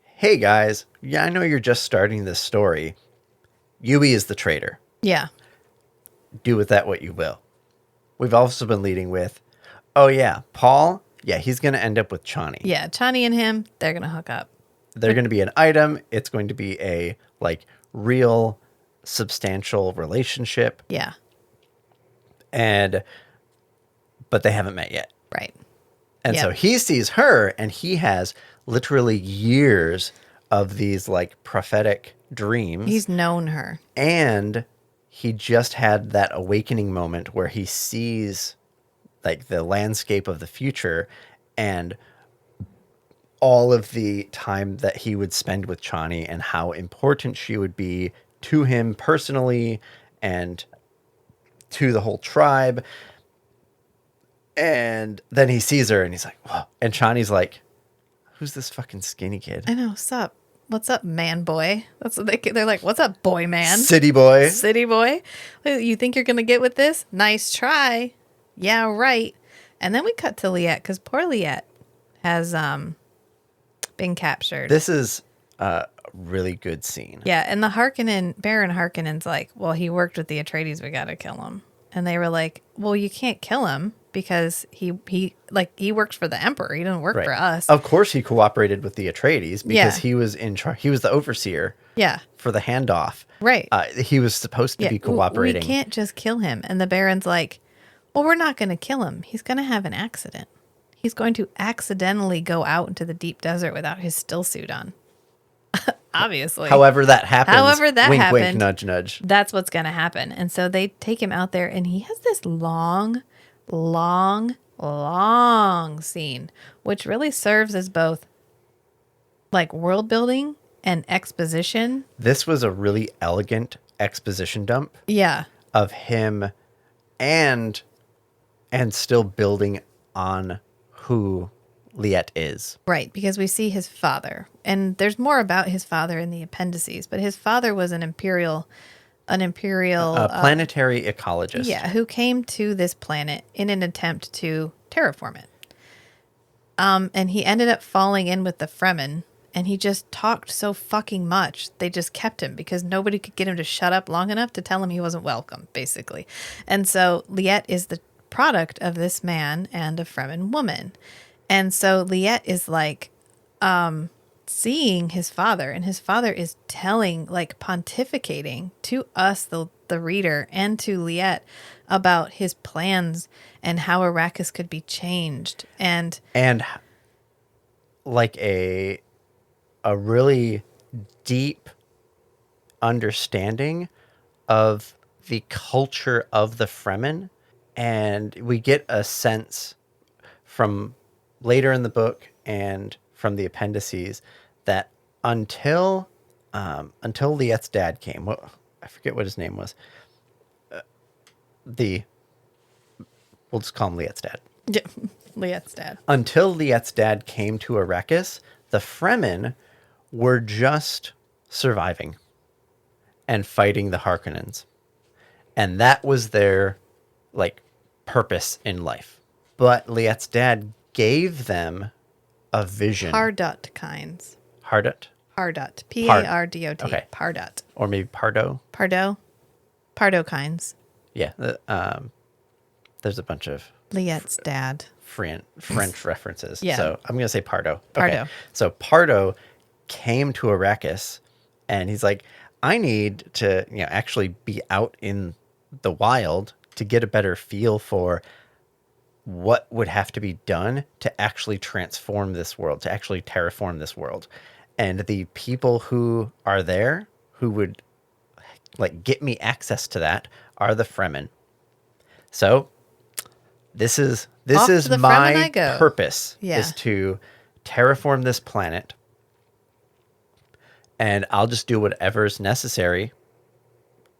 hey, guys, I know you're just starting this story. Yui is the traitor. Yeah. Do with that what you will. We've also been leading with, oh, yeah, Paul, he's going to end up with Chani. Yeah, Chani and him, they're going to hook up. They're going to be an item. It's going to be a, real, substantial relationship. Yeah. But they haven't met yet. Right. And so he sees her, and he has literally years of these, prophetic dreams. He's known her. And he just had that awakening moment where he sees the landscape of the future and all of the time that he would spend with Chani and how important she would be to him personally and to the whole tribe. And then he sees her and he's like, whoa. And Chani's like, who's this fucking skinny kid? I know. What's up? What's up, man boy? That's what they're like, what's up, boy man? City boy. City boy. You think you're going to get with this? Nice try. Yeah, right. And then we cut to Liette because poor Liette has been captured. This is a really good scene. Yeah, and the Baron Harkonnen's like, well, he worked with the Atreides, we got to kill him. And they were like, well, you can't kill him because he works for the Emperor. He doesn't work for us. Of course he cooperated with the Atreides because he was in charge. He was the overseer. Yeah. For the handoff. Right. He was supposed to be cooperating. We can't just kill him. And the Baron's like, well, we're not going to kill him. He's going to have an accident. He's going to accidentally go out into the deep desert without his still suit on. Obviously. However that happens. Wink, happened. Wink, nudge, nudge. That's what's going to happen. And so they take him out there and he has this long scene, which really serves as both world building and exposition. This was a really elegant exposition dump. Yeah. Of him and still building on who Liette is. Right, because we see his father. And there's more about his father in the appendices, but his father was an imperial planetary ecologist. Yeah, who came to this planet in an attempt to terraform it. And he ended up falling in with the Fremen, and he just talked so fucking much. They just kept him because nobody could get him to shut up long enough to tell him he wasn't welcome, basically. And so Liette is the product of this man and a Fremen woman. And so Liette is seeing his father, and his father is telling, pontificating to us, the reader, and to Liette about his plans and how Arrakis could be changed. And a really deep understanding of the culture of the Fremen, and we get a sense from later in the book and from the appendices that until Liet's dad came, I forget what his name was. The We'll just call him Liet's dad. Yeah, Liet's dad. Until Liet's dad came to Arrakis, the Fremen were just surviving and fighting the Harkonnens. And that was their, like, purpose in life. But Liet's dad gave them a vision. Pardot kinds. Hardot? Pardot. P-A-R-D-O-T. Okay. Pardot. Or maybe Pardo? Pardo kinds. Yeah. There's a bunch of Liet's dad. French references. Yeah. So I'm going to say Pardo. Pardo. Okay. So Pardo came to Arrakis, and he's like, I need to actually be out in the wild to get a better feel for what would have to be done to actually transform this world, to actually terraform this world. And the people who are there who would like get me access to that are the Fremen. So this is my purpose, is to terraform this planet, and I'll just do whatever's necessary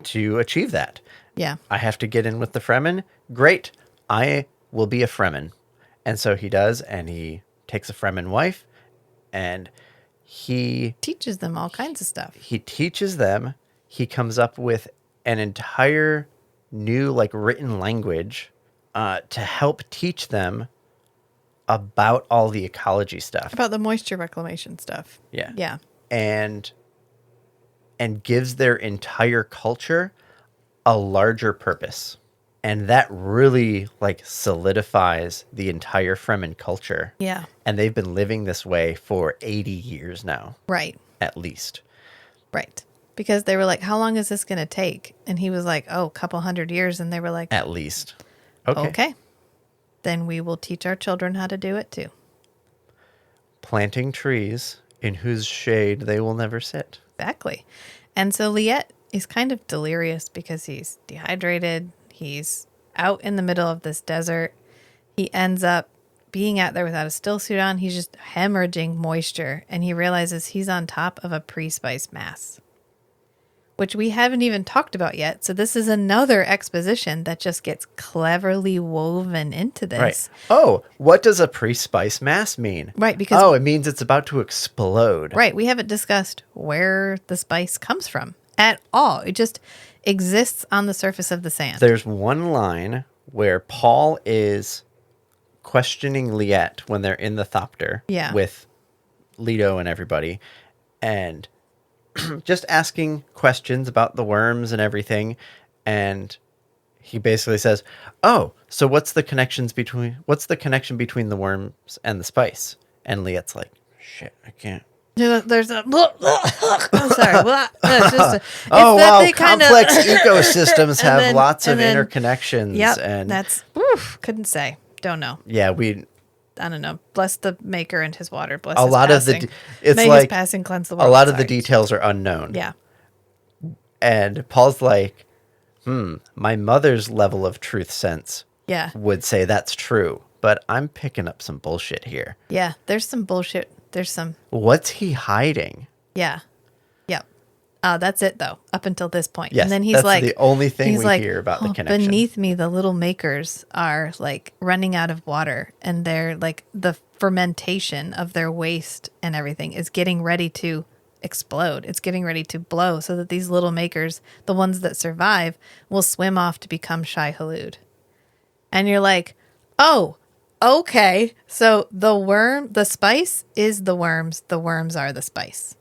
to achieve that. Yeah. I have to get in with the Fremen. Great. I will be a Fremen. And so he does, and he takes a Fremen wife, and he teaches them all kinds of stuff. He teaches them. He comes up with an entire new, like, written language to help teach them about all the ecology stuff. About the moisture reclamation stuff. Yeah. Yeah. And gives their entire culture a larger purpose. And that really, like, solidifies the entire Fremen culture. Yeah. And they've been living this way for 80 years now. Right. At least. Right. Because they were like, how long is this going to take? And he was like, a couple 100 years. And they were like, at least. Okay. Then we will teach our children how to do it too. Planting trees in whose shade they will never sit. Exactly. And so Liet is kind of delirious because he's dehydrated. He's out in the middle of this desert. He ends up being out there without a still suit on. He's just hemorrhaging moisture. And he realizes he's on top of a pre-spice mass, which we haven't even talked about yet. So this is another exposition that just gets cleverly woven into this. Right. Oh, what does a pre-spice mass mean? Right, because... it means it's about to explode. Right, we haven't discussed where the spice comes from at all. It just exists on the surface of the sand. There's one line where Paul is questioning Liet when they're in the Thopter with Leto and everybody, and just asking questions about the worms and everything. And he basically says, oh, so what's the connection between the worms and the spice? And Liet's like, shit, I can't. There's a... I'm sorry. Wow, complex ecosystems have lots of interconnections. Yep, and that's... couldn't say. Don't know. Yeah, I don't know. Bless the maker and his water. Bless a his lot passing. of the it's May like his passing cleanse the world. A lot of the details are unknown. Yeah. And Paul's like, my mother's level of truth sense would say that's true, but I'm picking up some bullshit here. Yeah, there's some bullshit. There's some... What's he hiding? Yeah. Yep. That's it, though, up until this point. Yes, and then he's that's like... the only thing we hear about the connection. Beneath me, the little makers are, like, running out of water, and they're, like, the fermentation of their waste and everything is getting ready to explode. It's getting ready to blow so that these little makers, the ones that survive, will swim off to become Shai-Hulud. And you're like, oh... okay, so the spice is the worms are the spice.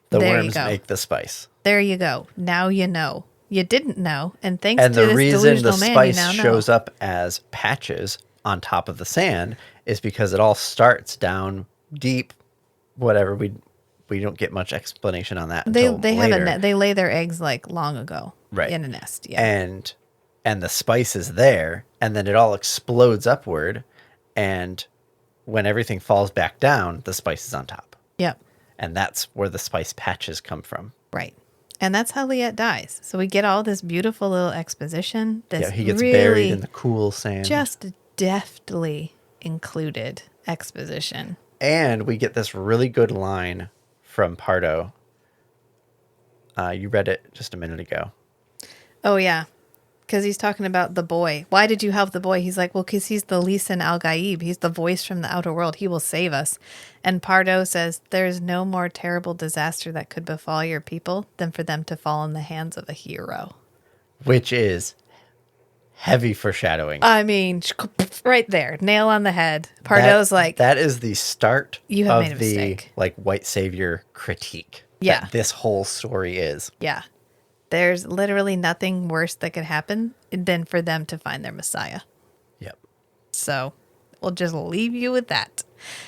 The worms make the spice. There you go. Now you know. You didn't know, and thanks and to this delusional man, the reason the spice shows up as patches on top of the sand is because it all starts down deep. Whatever, we don't get much explanation on that. They later. have they lay their eggs like long ago, right, in a nest. Yeah, and the spice is there, and then it all explodes upward. And when everything falls back down, the spice is on top. Yep. And that's where the spice patches come from. Right. And that's how Liette dies. So we get all this beautiful little exposition. This Yeah, he gets really buried in the cool sand. just deftly included exposition. And we get this really good line from Pardo. You read it just a minute ago. Oh, yeah. Because he's talking about the boy. Why did you help the boy? He's like, well, because he's the Lisan al-Gaib. He's the voice from the outer world. He will save us. And Pardo says, there's no more terrible disaster that could befall your people than for them to fall in the hands of a hero. Which is heavy foreshadowing. I mean, right there. Nail on the head. Pardo's that is the start you have of made a the mistake. like white savior critique. Yeah. That this whole story is. Yeah. There's literally nothing worse that could happen than for them to find their Messiah. Yep. So we'll just leave you with that.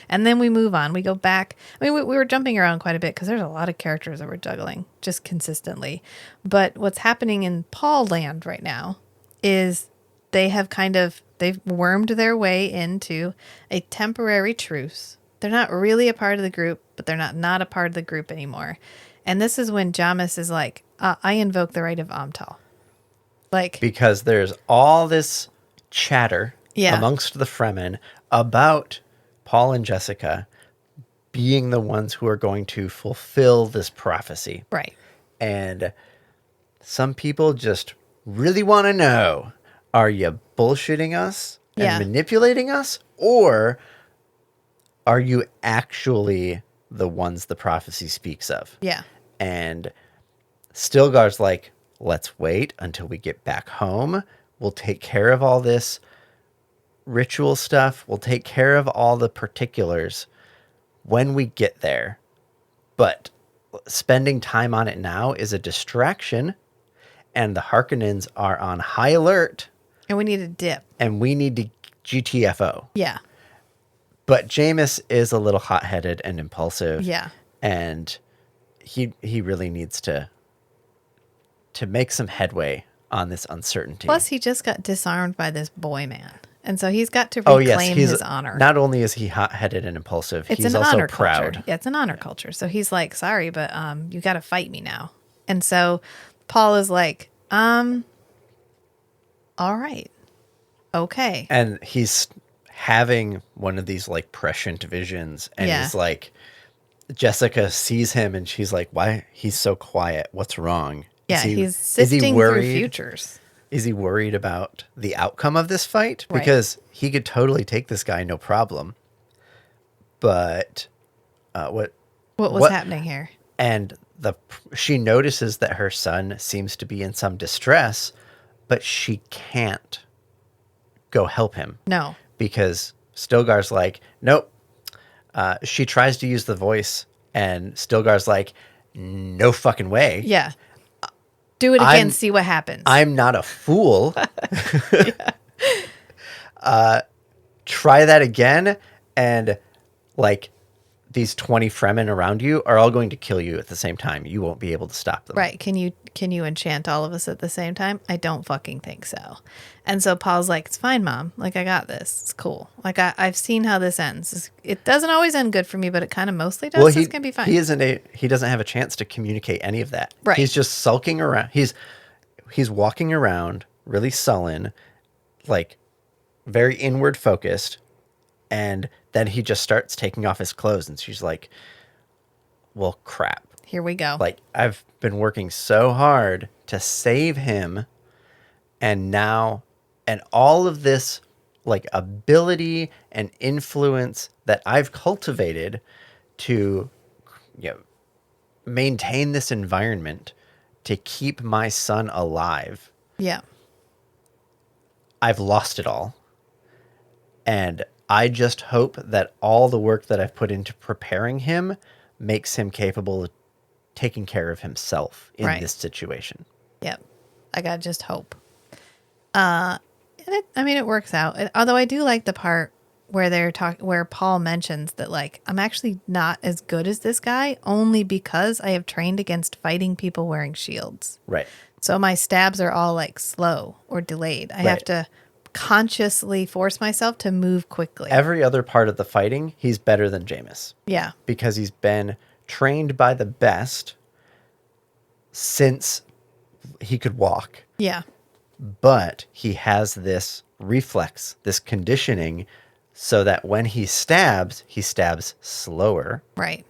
And then we move on. We go back. I mean, we were jumping around quite a bit because there's a lot of characters that we're juggling just consistently. But what's happening in Paul land right now is they've wormed their way into a temporary truce. They're not really a part of the group, but they're not a part of the group anymore. And this is when Jamis is like, I invoke the right of Amtal. Because there's all this chatter Yeah. amongst the Fremen about Paul and Jessica being the ones who are going to fulfill this prophecy. Right. And some people just really want to know, are you bullshitting us and Yeah. manipulating us? Or are you actually the ones the prophecy speaks of? Yeah. And Stilgar's like, let's wait until we get back home. We'll take care of all this ritual stuff. We'll take care of all the particulars when we get there. But spending time on it now is a distraction. And the Harkonnens are on high alert. And we need a dip. And we need to GTFO. Yeah. But Jamis is a little hot-headed and impulsive. Yeah. And he really needs to make some headway on this uncertainty. Plus, he just got disarmed by this boy man. And so he's got to reclaim his honor. Not only is he hot-headed and impulsive, It's he's an also honor proud. culture. Yeah, it's an honor culture. So he's like, sorry, but you got to fight me now. And so Paul is like, all right. Okay. And he's having one of these like prescient visions, and Yeah. he's like, Jessica sees him and she's like, why? He's so quiet. What's wrong? Yeah, he's sifting through futures. Is he worried about the outcome of this fight? Right. Because he could totally take this guy, no problem. But what was happening here? And she notices that her son seems to be in some distress, but she can't go help him. No. Because Stilgar's like, nope. She tries to use the voice, and Stilgar's like, no fucking way. Yeah. Do it again, see what happens. I'm not a fool. Try that again, and like these 20 Fremen around you are all going to kill you at the same time. You won't be able to stop them. Right. Can you enchant all of us at the same time? I don't fucking think so. And so Paul's like, it's fine, Mom. Like, I got this. It's cool. Like, I've seen how this ends. It doesn't always end good for me, but it kind of mostly does. Well, So it's going to be fine. He doesn't have a chance to communicate any of that. Right. He's just sulking around. He's walking around really sullen, like very inward focused. And then he just starts taking off his clothes, and she's like, well, crap. Here we go. Like, I've been working so hard to save him, and all of this like ability and influence that I've cultivated to maintain this environment to keep my son alive. Yeah. I've lost it all. And I just hope that all the work that I've put into preparing him makes him capable of taking care of himself in this situation. Yep. I got to just hope. It works out. Although I do like the part where where Paul mentions that, like, I'm actually not as good as this guy only because I have trained against fighting people wearing shields. Right. So my stabs are all like slow or delayed. I have to consciously force myself to move quickly. Every other part of the fighting, he's better than Jamis. Yeah. Because he's been trained by the best since he could walk, Yeah. but he has this reflex, this conditioning, so that when he stabs slower. Right.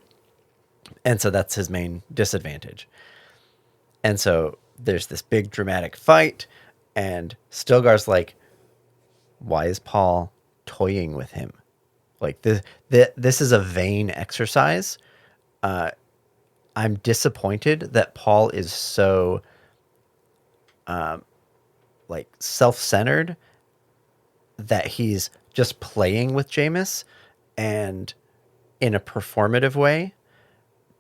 And so that's his main disadvantage. And so there's this big dramatic fight, and Stilgar's like, why is Paul toying with him? Like, this is a vain exercise. I'm disappointed that Paul is so like self-centered that he's just playing with Jameis and in a performative way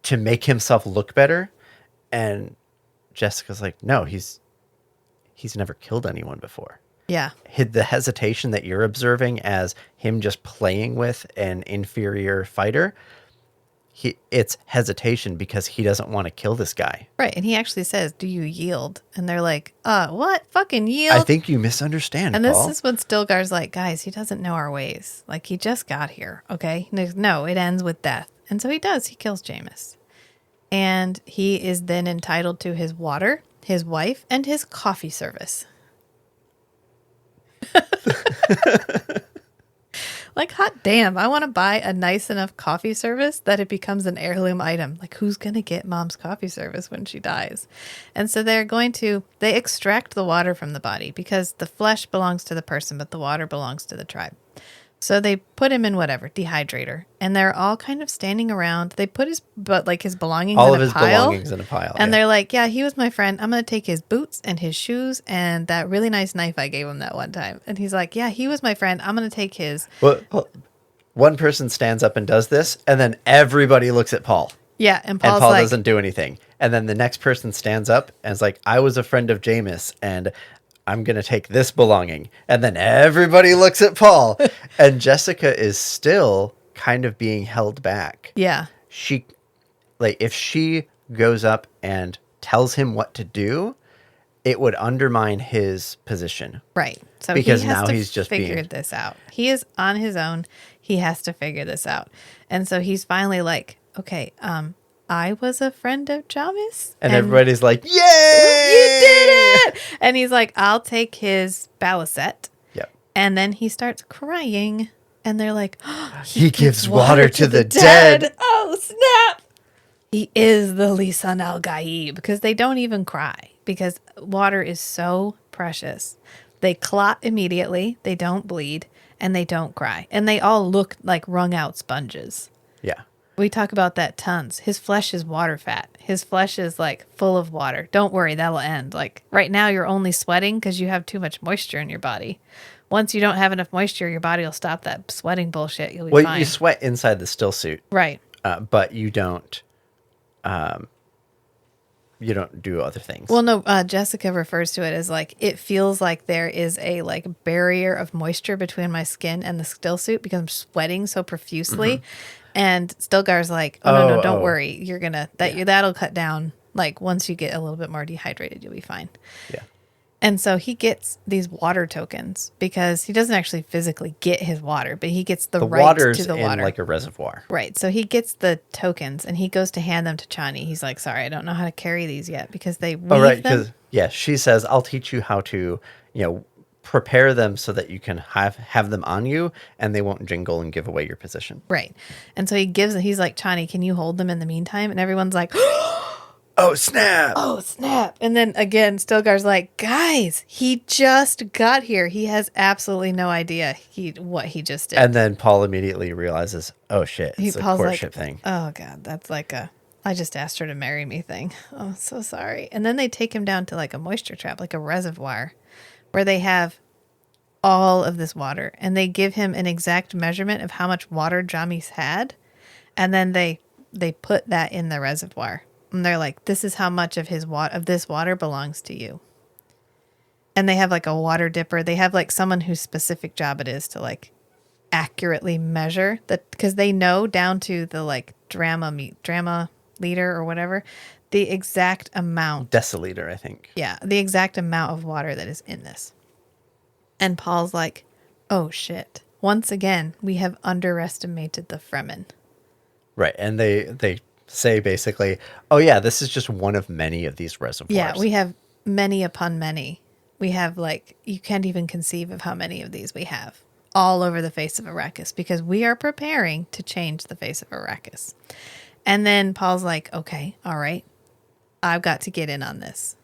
to make himself look better. And Jessica's like, no, he's never killed anyone before. Yeah. The hesitation that you're observing as him just playing with an inferior fighter, it's hesitation because he doesn't want to kill this guy. Right. And he actually says, do you yield? And they're like, what? Fucking yield? I think you misunderstand, and Paul. this is when Stilgar's like, guys, he doesn't know our ways. Like, he just got here, okay? No, it ends with death. And so he does. He kills Jameis. And he is then entitled to his water, his wife, and his coffee service. Like, hot damn, I want to buy a nice enough coffee service that it becomes an heirloom item. Like, who's going to get mom's coffee service when she dies? And so they extract the water from the body because the flesh belongs to the person, but the water belongs to the tribe. So they put him in whatever, dehydrator. And they're all kind of standing around. They put his belongings all in of a his pile. belongings in a pile. And they're like, yeah, he was my friend. I'm going to take his boots and his shoes and that really nice knife I gave him that one time. And he's like, yeah, he was my friend. I'm going to take his. Well, one person stands up and does this, and then everybody looks at Paul. Yeah, and Paul like, doesn't do anything. And then the next person stands up and is like, I was a friend of Jameis, and I'm going to take this belonging. And then everybody looks at Paul. And Jessica is still kind of being held back. Yeah. If she goes up and tells him what to do, it would undermine his position. Right. So because he has now to he's just figure this out. He is on his own. He has to figure this out. And so he's finally like, okay, I was a friend of Jameis. And everybody's like, yay! You did it! And he's like, I'll take his balisette. Yep. And then he starts crying. And they're like, oh, he gives water to the dead. Oh, snap! He is the Lisan al-Gaib. Because they don't even cry. Because water is so precious. They clot immediately. They don't bleed. And they don't cry. And they all look like wrung out sponges. Yeah. We talk about that tons. His flesh is water fat. His flesh is like full of water. Don't worry, that'll end. Like right now you're only sweating because you have too much moisture in your body. Once you don't have enough moisture, your body will stop that sweating bullshit. You'll be fine. You sweat inside the still suit. Right. But you don't do other things. Well, no, Jessica refers to it as like, it feels like there is a like barrier of moisture between my skin and the still suit because I'm sweating so profusely. Mm-hmm. And Stilgar's like, no, don't worry. You're going to, that'll cut down. Like once you get a little bit more dehydrated, you'll be fine. Yeah. And so he gets these water tokens because he doesn't actually physically get his water, but he gets the right to the water. In like a reservoir. Right. So he gets the tokens and he goes to hand them to Chani. He's like, sorry, I don't know how to carry these yet because they weave them. Because she says, I'll teach you how to, prepare them so that you can have them on you and they won't jingle and give away your position. Right. And so he's like, Chani, can you hold them in the meantime? And everyone's like, oh, snap. Oh, snap. And then again, Stilgar's like, guys, he just got here. He has absolutely no idea what he just did. And then Paul immediately realizes, oh, shit, it's a courtship thing. Oh, God, that's like I just asked her to marry me thing. Oh, so sorry. And then they take him down to like a moisture trap, like a reservoir, where they have all of this water. And they give him an exact measurement of how much water Jameis had. And then they put that in the reservoir. And they're like, this is how much of this water belongs to you. And they have like a water dipper. They have like someone whose specific job it is to like accurately measure that, because they know down to the like drama liter or whatever, the exact amount. Deciliter, I think. Yeah, the exact amount of water that is in this. And Paul's like, oh shit. Once again, we have underestimated the Fremen. Right. And they say basically, oh yeah, this is just one of many of these reservoirs. Yeah, we have many upon many. We have like, you can't even conceive of how many of these we have all over the face of Arrakis because we are preparing to change the face of Arrakis. And then Paul's like, okay, all right, I've got to get in on this.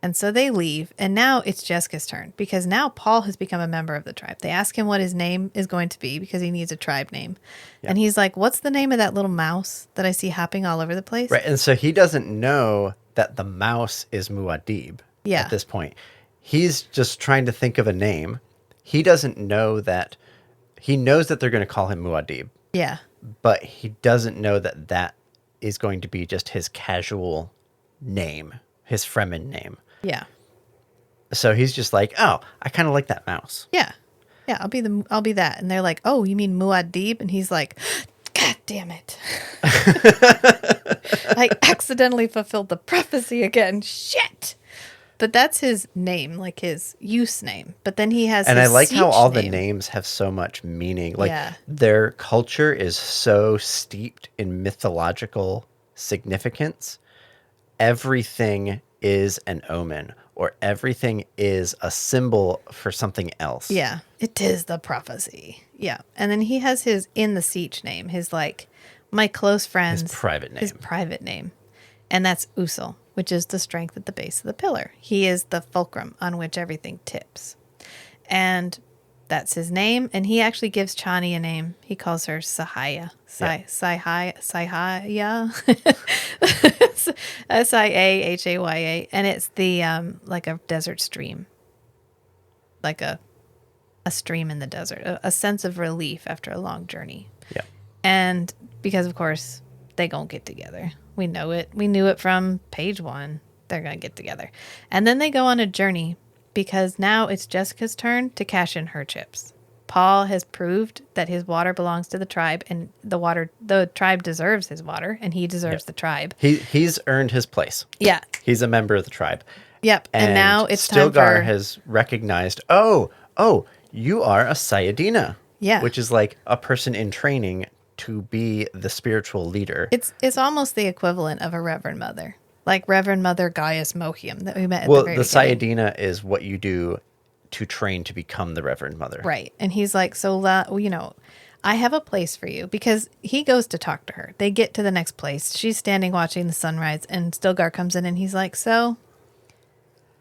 And so they leave. And now it's Jessica's turn because now Paul has become a member of the tribe. They ask him what his name is going to be because he needs a tribe name. Yep. And he's like, what's the name of that little mouse that I see hopping all over the place? Right. And so he doesn't know that the mouse is Muad'Dib at this point. He's just trying to think of a name. He doesn't know that. He knows that they're going to call him Muad'Dib. Yeah. But he doesn't know that that is going to be just his casual name, his Fremen name. Yeah. So he's just like, oh, I kind of like that mouse. Yeah. Yeah, I'll be that. And they're like, oh, you mean Muad'Dib? And he's like, God damn it. I accidentally fulfilled the prophecy again. Shit. But that's his name, like his use name. But then he has and his I like how all the name. names have so much meaning. Like their culture is so steeped in mythological significance. Everything is an omen, or everything is a symbol for something else. Yeah, it is the prophecy. Yeah. And then he has his in the siege name, his like, my close friends. His private name. His private name. And that's Usul, which is the strength at the base of the pillar. He is the fulcrum on which everything tips. And that's his name. And he actually gives Chani a name. He calls her Sahaya. Sahaya. Siahaya. And it's the, like a desert stream. Like a stream in the desert. A sense of relief after a long journey. Yeah. And because, of course, they gonna get together. We know it. We knew it from page 1. They're going to get together. And then they go on a journey because now it's Jessica's turn to cash in her chips. Paul has proved that his water belongs to the tribe and the tribe deserves his water and he deserves the tribe. He's earned his place. Yeah. He's a member of the tribe. Yep. And now it's time Stilgar has recognized, oh, you are a Sayadina. Yeah. Which is like a person in training to be the spiritual leader. It's almost the equivalent of a Reverend Mother, like Reverend Mother Gaius Mohiam that we met at the very beginning. Sayadina is what you do to train to become the Reverend Mother. Right. And he's like, so, you know, I have a place for you because he goes to talk to her. They get to the next place. She's standing watching the sunrise and Stilgar comes in and he's like, so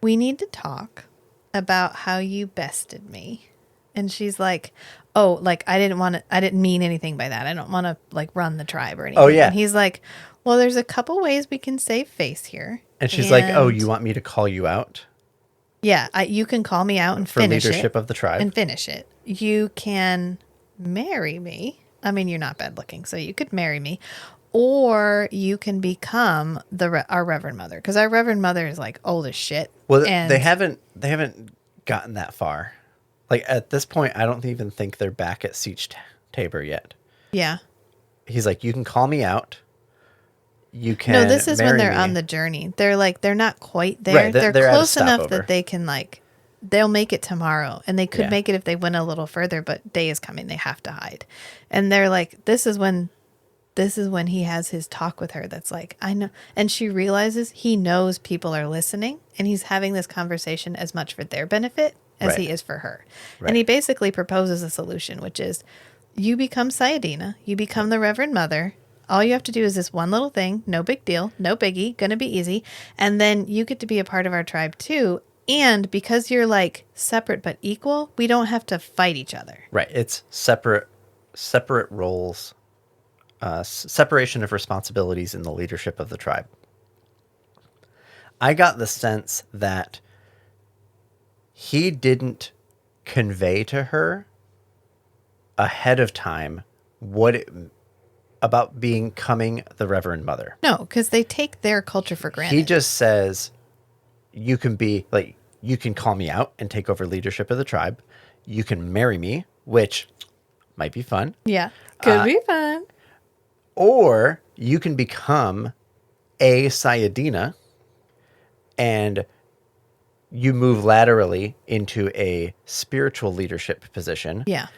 we need to talk about how you bested me. And she's like, oh, like, I didn't mean anything by that. I don't want to like run the tribe or anything. Oh, yeah. And he's like, well, there's a couple ways we can save face here. And she's like, oh, you want me to call you out? Yeah, you can call me out and finish it. For leadership of the tribe. And finish it. You can marry me. I mean, you're not bad looking, so you could marry me. Or you can become our Reverend Mother. Because our Reverend Mother is like old as shit. Well, they haven't gotten that far. Like, at this point, I don't even think they're back at Siege Tabor yet. Yeah. He's like, you can call me out. You can No, this is when they're me. on the journey. They're like, they're not quite there. Right, they're at a close enough stopover. that they can like, they'll make it tomorrow. And they could make it if they went a little further, but day is coming. They have to hide. And they're like, this is when he has his talk with her. That's like, I know. And she realizes he knows people are listening and he's having this conversation as much for their benefit as he is for her. Right. And he basically proposes a solution, which is you become Sayadina, you become the Reverend Mother. All you have to do is this one little thing. No big deal. No biggie. Gonna be easy. And then you get to be a part of our tribe too. And because you're like separate but equal, we don't have to fight each other. Right. It's separate roles, separation of responsibilities in the leadership of the tribe. I got the sense that he didn't convey to her ahead of time about becoming the Reverend Mother. No, because they take their culture for granted. He just says, you can call me out and take over leadership of the tribe. You can marry me, which might be fun. Yeah, could be fun. Or you can become a Sayadina and you move laterally into a spiritual leadership position. Yeah.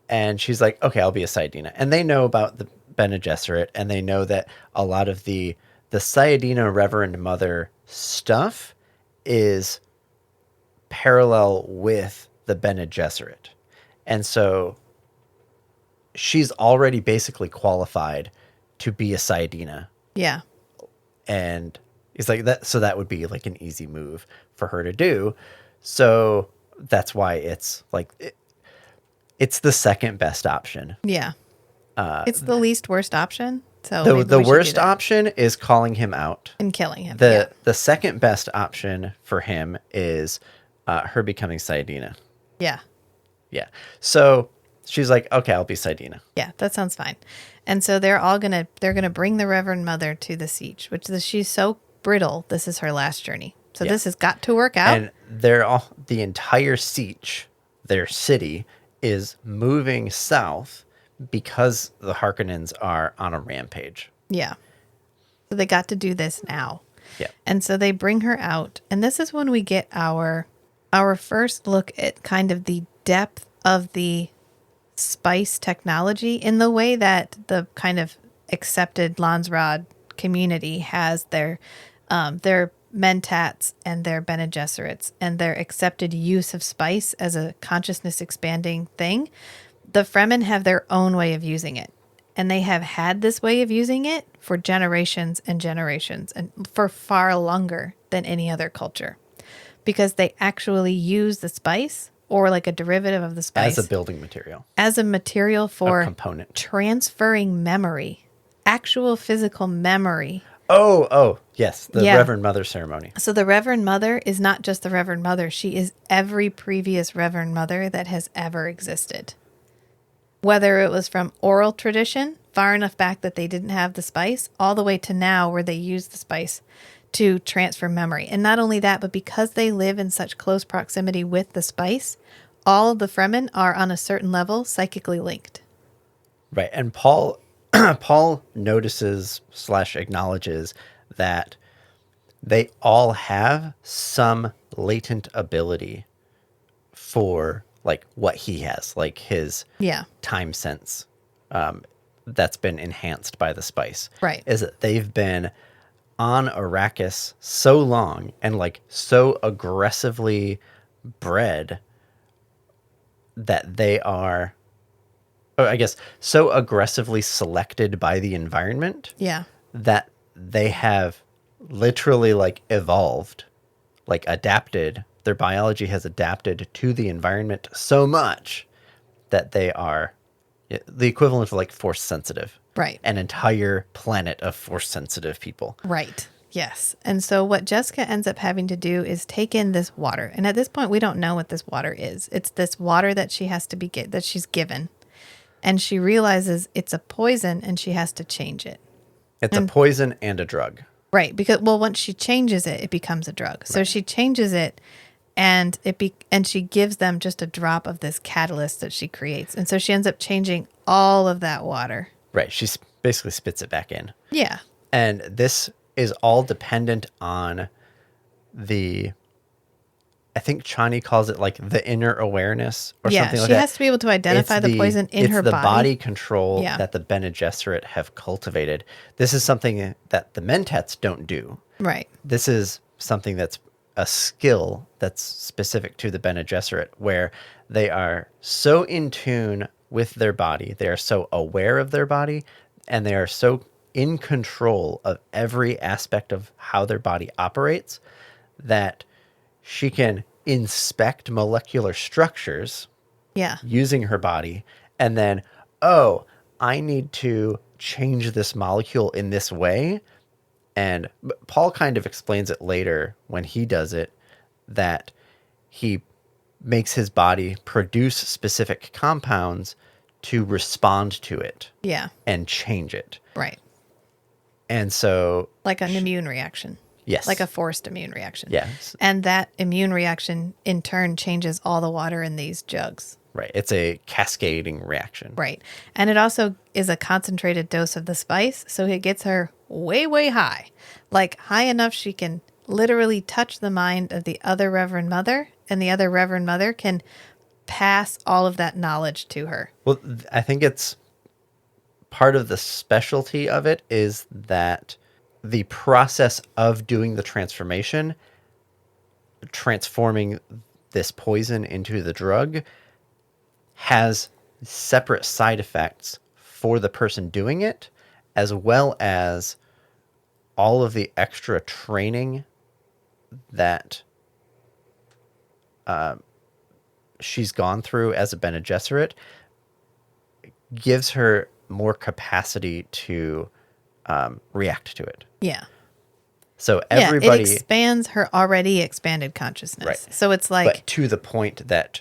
And she's like, okay, I'll be a Sayadina. And they know about Bene Gesserit, and they know that a lot of the Sayadina Reverend Mother stuff is parallel with the Bene Gesserit. And so she's already basically qualified to be a Sayadina. Yeah. And it's like that. So that would be like an easy move for her to do. So that's why it's like, it's the second best option. Yeah. It's the least worst option. So The maybe we should do worst that. option is calling him out. And killing him. Yeah. The second best option for him is her becoming Sayadina. Yeah. Yeah. So she's like, okay, I'll be Sayadina. Yeah, that sounds fine. And so they're gonna bring the Reverend Mother to the siege, she's so brittle. This is her last journey. So this has got to work out. And the entire siege, their city, is moving south because the Harkonnens are on a rampage. Yeah. So they got to do this now. Yeah. And so they bring her out. And this is when we get our first look at kind of the depth of the spice technology in the way that the kind of accepted Landsrod community has their mentats and their Bene Gesserits and their accepted use of spice as a consciousness expanding thing. The Fremen have their own way of using it. And they have had this way of using it for generations and generations and for far longer than any other culture. Because they actually use the spice or like a derivative of the spice. As a building material. As a material for a component. Transferring memory. Actual physical memory. Oh, yes. The Reverend Mother ceremony. So the Reverend Mother is not just the Reverend Mother. She is every previous Reverend Mother that has ever existed. Whether it was from oral tradition, far enough back that they didn't have the spice, all the way to now where they use the spice to transfer memory. And not only that, but because they live in such close proximity with the spice, all of the Fremen are on a certain level psychically linked. Right. And Paul notices / acknowledges that they all have some latent ability for like what he has, like his time sense that's been enhanced by the spice. Right. Is that they've been on Arrakis so long and like so aggressively bred that they are, I guess, so aggressively selected by the environment. Yeah. That they have literally like evolved, like adapted. Their biology has adapted to the environment so much that they are the equivalent of like force sensitive. Right. An entire planet of force sensitive people. Right. Yes. And so what Jessica ends up having to do is take in this water. And at this point, we don't know what this water is. It's this water that she has to that she's given. And she realizes it's a poison and she has to change it. It's a poison and a drug. Right. Because, once she changes it, it becomes a drug. So she changes it and and she gives them just a drop of this catalyst that she creates. And so she ends up changing all of that water. Right. She basically spits it back in. Yeah. And this is all dependent on I think Chani calls it like the inner awareness or something like that. She has to be able to identify the poison in her body. It's the body control that the Bene Gesserit have cultivated. This is something that the Mentats don't do. Right. This is something that's a skill that's specific to the Bene Gesserit, where they are so in tune with their body, they are so aware of their body, and they are so in control of every aspect of how their body operates that she can inspect molecular structures using her body, and then, I need to change this molecule in this way. And Paul kind of explains it later when he does it, that he makes his body produce specific compounds to respond to it. Yeah. And change it. Right. And so... like an immune reaction. Yes. Like a forced immune reaction. Yes. And that immune reaction, in turn, changes all the water in these jugs. Right. It's a cascading reaction. Right. And it also is a concentrated dose of the spice, so it gets her way, way high. Like high enough she can literally touch the mind of the other Reverend Mother, and the other Reverend Mother can pass all of that knowledge to her. Well, I think it's part of the specialty of it is that the process of doing the transformation, transforming this poison into the drug, has separate side effects for the person doing it, as well as all of the extra training that she's gone through as a Bene Gesserit gives her more capacity to react to it. Yeah. So It everybody, expands her already expanded consciousness. right? So it's like, But to the point that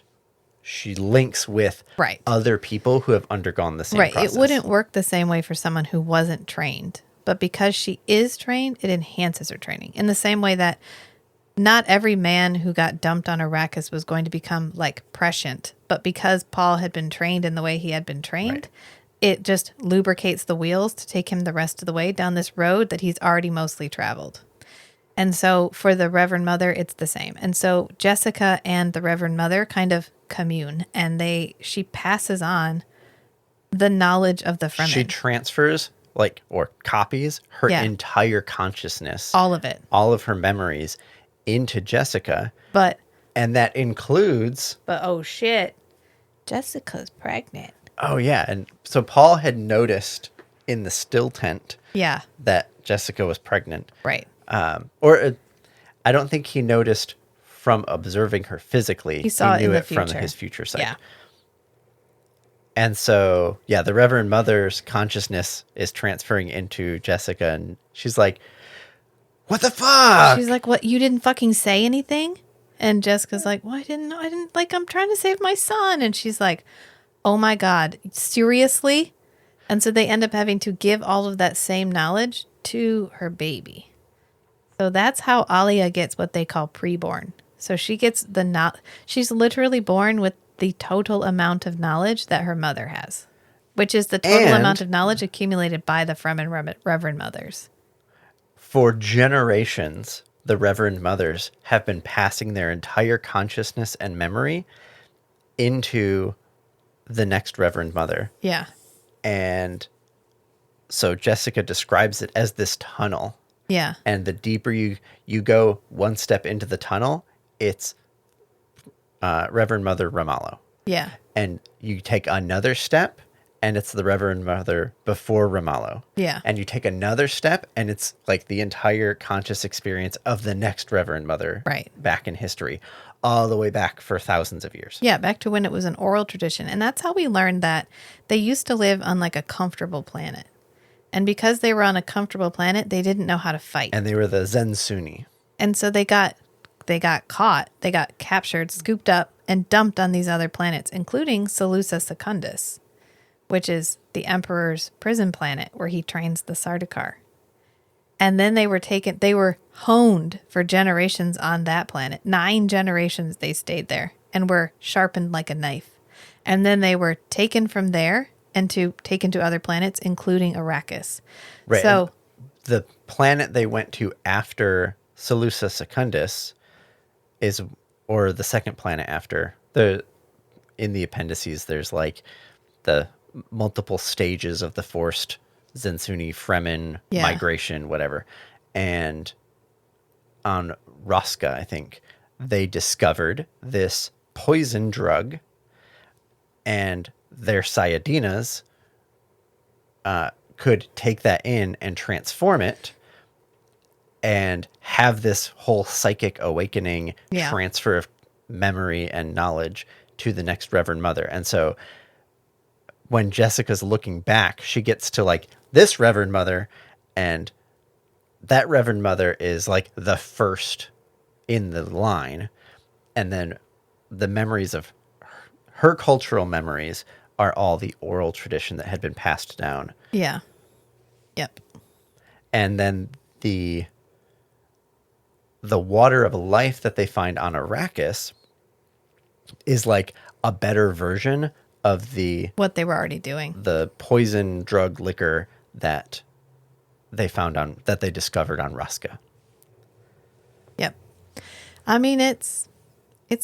she links with right. other people who have undergone the same Right. process. It wouldn't work the same way for someone who wasn't trained. But because she is trained, it enhances her training. In the same way that not every man who got dumped on Arrakis was going to become like prescient. But because Paul had been trained in the way he had been trained, Right. it just lubricates the wheels to take him the rest of the way down this road that he's already mostly traveled. And so for the Reverend Mother, it's the same. And so Jessica and the Reverend Mother kind of commune, and she passes on the knowledge of the Fremen. She transfers, like, or copies her Yeah. entire consciousness, All of it. all of her memories into Jessica. But And that includes, oh shit, Jessica's pregnant. oh yeah. And so Paul had noticed in the still tent Yeah. that Jessica was pregnant. Right. I don't think he noticed from observing her physically. He saw it knew in the it from future. his future sight. Yeah. And so, yeah, the Reverend Mother's consciousness is transferring into Jessica, and she's like, "What the fuck?" She's like, "What? You didn't fucking say anything?" And Jessica's like, "Well, I didn't like, I'm trying to save my son." And she's like, "Oh my God, seriously?" And so they end up having to give all of that same knowledge to her baby. So that's how Alia gets what they call preborn. So she gets she's literally born with the total amount of knowledge that her mother has, which is the total And- amount of knowledge accumulated by the Fremen Reverend Mothers. For generations, the Reverend Mothers have been passing their entire consciousness and memory into the next Reverend Mother. Yeah. And so Jessica describes it as this tunnel. Yeah. And the deeper you go one step into the tunnel, it's Reverend Mother Ramallo. Yeah. And you take another step, and it's the Reverend Mother before Ramallo. Yeah. And you take another step, and it's like the entire conscious experience of the next Reverend Mother Right. back in history, all the way back for thousands of years. Yeah, back to when it was an oral tradition. And that's how we learned that they used to live on like a comfortable planet. And because they were on a comfortable planet, they didn't know how to fight. And they were the Zen Sunni. And so they got caught, they got captured, scooped up, and dumped on these other planets, including Seleucia Secundus, which is the Emperor's prison planet where he trains the Sardaukar. And then they were honed for generations on that planet. 9 generations they stayed there and were sharpened like a knife. And then they were taken from there and taken to other planets, including Arrakis. Right. So the planet they went to after Seleucia Secundus or the second planet after, in the appendices, there's like the multiple stages of the forced Zen-Sunni Fremen migration, whatever. And on Roska, I think, they discovered this poison drug, and their Sayadinas could take that in and transform it and have this whole psychic awakening, transfer of memory and knowledge to the next Reverend Mother. And so when Jessica's looking back, she gets to like this Reverend Mother, and that Reverend Mother is like the first in the line. And then the memories of her cultural memories are all the oral tradition that had been passed down. yeah. Yep. And then the water of life that they find on Arrakis is like a better version of what they were already doing. The poison drug liquor that they discovered on Raska. Yep. I mean, it's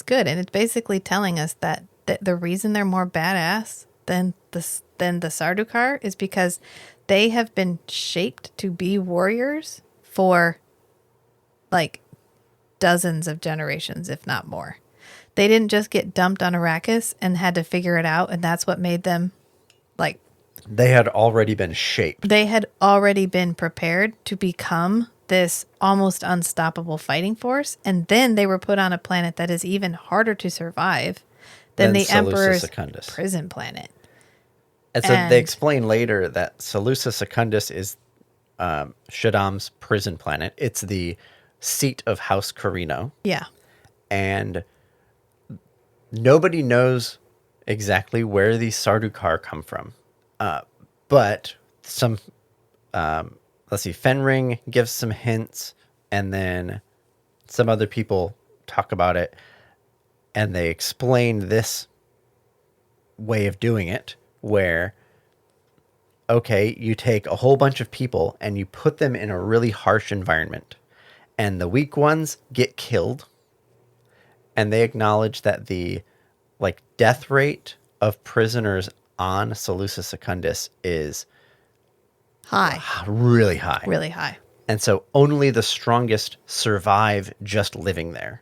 good, and it's basically telling us that the reason they're more badass than the Sardaukar is because they have been shaped to be warriors for like dozens of generations, if not more. They didn't just get dumped on Arrakis and had to figure it out, and that's what made them like. They had already been shaped. They had already been prepared to become this almost unstoppable fighting force, and then they were put on a planet that is even harder to survive than the Seleucus Emperor's Secundus. prison planet. And so they explain later that Seleucus Secundus is Shaddam's prison planet. It's the seat of House Carino. Yeah. And nobody knows exactly where these Sardaukar come from. But some, let's see, Fenring gives some hints, and then some other people talk about it, and they explain this way of doing it, where, okay, you take a whole bunch of people and you put them in a really harsh environment, and the weak ones get killed, and they acknowledge that the like death rate of prisoners on Seleucus Secundus is High. really high. Really high. And so only the strongest survive just living there.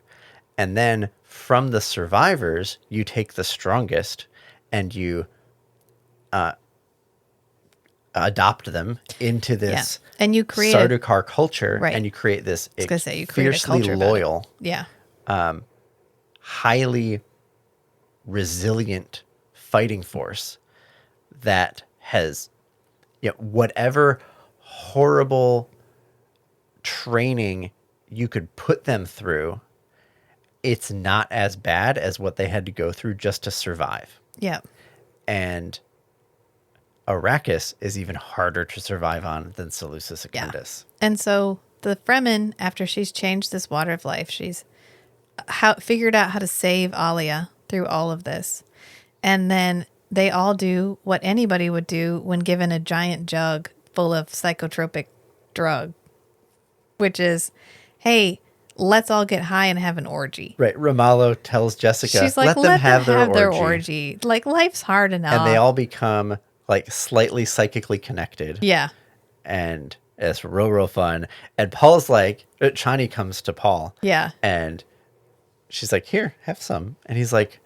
And then from the survivors, you take the strongest and you adopt them into this and you create Sardaukar culture, right. and you create this you create a fiercely culture loyal, yeah, highly resilient fighting force that has, you know, whatever horrible training you could put them through, it's not as bad as what they had to go through just to survive. Yeah. And Arrakis is even harder to survive on than Seleucus Secundus. Yeah. And so the Fremen, after she's changed this water of life, she's figured out how to save Alia through all of this. And then they all do what anybody would do when given a giant jug full of psychotropic drug, which is, hey, let's all get high and have an orgy. Right. Ramallo tells Jessica, she's like, let them have their orgy. Like, life's hard enough. And they all become like slightly psychically connected. Yeah. And it's real fun. And Paul's like, Chani comes to Paul. Yeah. And she's like, here, have some. And he's like,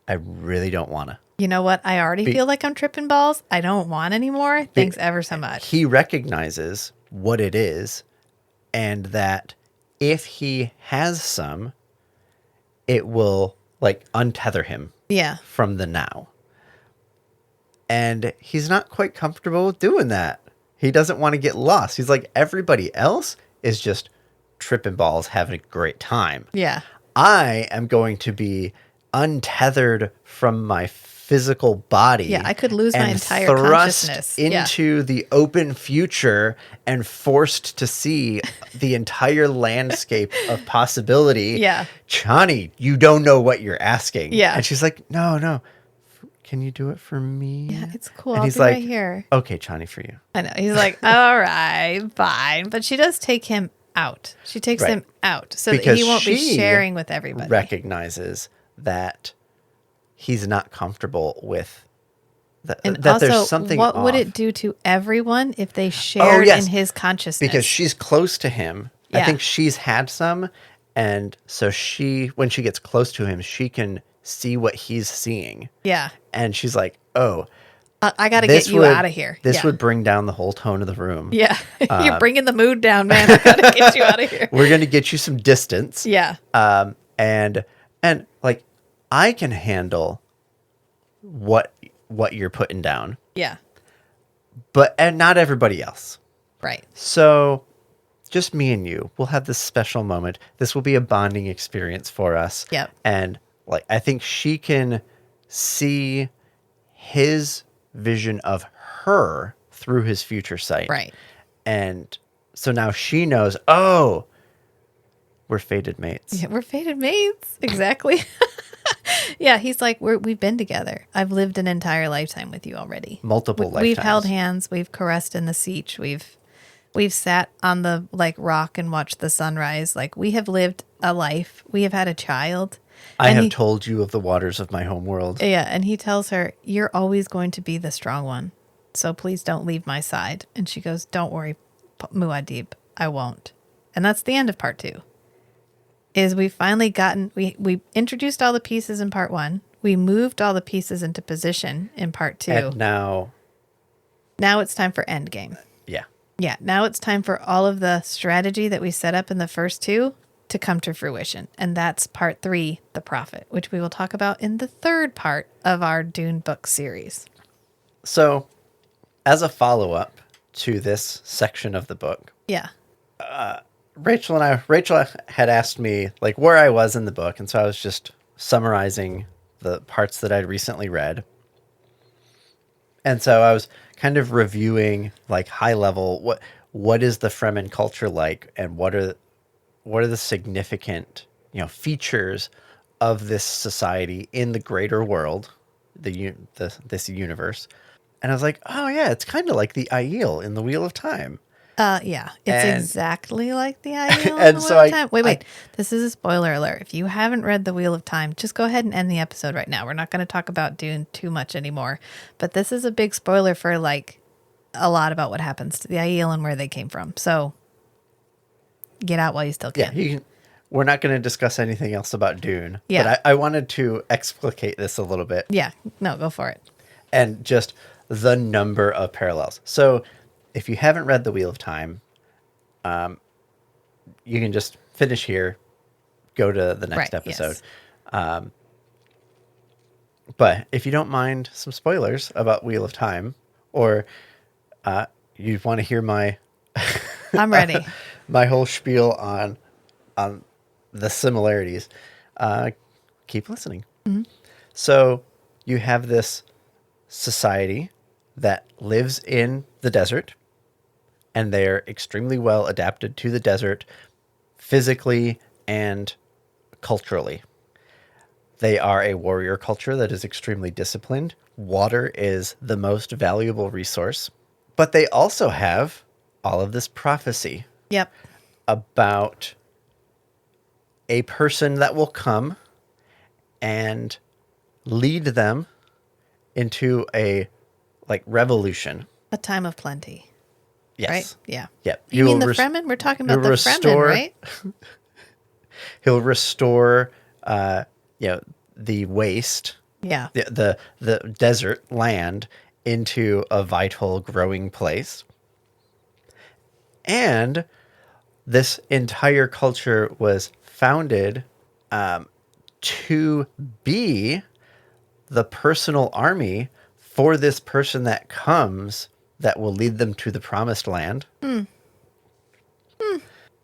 I really don't want to. You know what? I already feel like I'm tripping balls. I don't want any more. Thanks ever so much. He recognizes what it is, and that if he has some, it will like untether him from the now. And he's not quite comfortable with doing that. He doesn't want to get lost. He's like, everybody else is just tripping balls, having a great time. Yeah. I am going to be untethered from my physical body. Yeah, I could lose my entire thrust consciousness into the open future and forced to see the entire landscape of possibility. Yeah. Chani, you don't know what you're asking. Yeah. And she's like, no. Can you do it for me? Yeah, it's cool. And I'll he's be like, right here. Okay, Chani, for you. I know. He's like, all right, fine. But she does take him out. She takes him out so that he won't be sharing with everybody. Recognizes that he's not comfortable with that. And that also, there's something what would off. it do to everyone if they shared in his consciousness? Because she's close to him. Yeah. I think she's had some, and so when she gets close to him, she can see what he's seeing. Yeah. And she's like, oh, I got to get you out of here. This would bring down the whole tone of the room. Yeah. You're bringing the mood down, man. I got to get you out of here. We're going to get you some distance. Yeah. And like, I can handle what you're putting down. Yeah. And not everybody else. Right. So just me and you, we'll have this special moment. This will be a bonding experience for us. Yep. And like, I think she can see his vision of her through his future sight. Right. And so now she knows, oh, we're fated mates. Yeah, we're fated mates. Exactly. Yeah, he's like, we've been together. I've lived an entire lifetime with you already. Multiple lifetimes. We've held hands. We've caressed in the siege. We've sat on the like rock and watched the sunrise. Like, we have lived a life. We have had a child. I And have he, told you of the waters of my home world. yeah, and he tells her, "You're always going to be the strong one, so please don't leave my side." And she goes, "Don't worry, Muad'Dib, I won't." And that's the end of part 2. Is we finally gotten we introduced all the pieces in part 1. We moved all the pieces into position in part 2. And now, Now it's time for endgame. yeah. Yeah, now it's time for all of the strategy that we set up in the first 2 to come to fruition. And that's part 3, The Prophet, which we will talk about in the third part of our Dune book series. So, as a follow-up to this section of the book, Yeah. Rachel had asked me like where I was in the book, and so I was just summarizing the parts that I'd recently read. And so I was kind of reviewing like high level what is the Fremen culture like, and what are the significant, features of this society in the greater world, this universe. And I was like, oh yeah, it's kind of like the Aiel in the Wheel of Time. Yeah, it's And- exactly like the Ideal And in the so Wheel of Time. Wait. I- This is a spoiler alert. If you haven't read The Wheel of Time, just go ahead and end the episode right now. We're not going to talk about Dune too much anymore. But this is a big spoiler for like a lot about what happens to the Aiel and where they came from. So get out while you still Yeah, can. we're not going to discuss anything else about Dune. Yeah. But I wanted to explicate this a little bit. Yeah. No, go for it. And just the number of parallels. So if you haven't read The Wheel of Time, you can just finish here, go to the next Right, episode. yes. But if you don't mind some spoilers about Wheel of Time, or you want to hear my I'm ready. my whole spiel on the similarities, keep listening. Mm-hmm. So you have this society that lives in the desert, and they're extremely well adapted to the desert physically and culturally. They are a warrior culture that is extremely disciplined. Water is the most valuable resource, but they also have all of this prophecy Yep. about a person that will come and lead them into a revolution. A time of plenty. Yes. Right? Yeah. Yep. You mean the Fremen? We're talking about the Fremen, restore- right? He'll restore the waste, Yeah. the desert land into a vital growing place. And this entire culture was founded to be the personal army for this person that comes that will lead them to the promised land.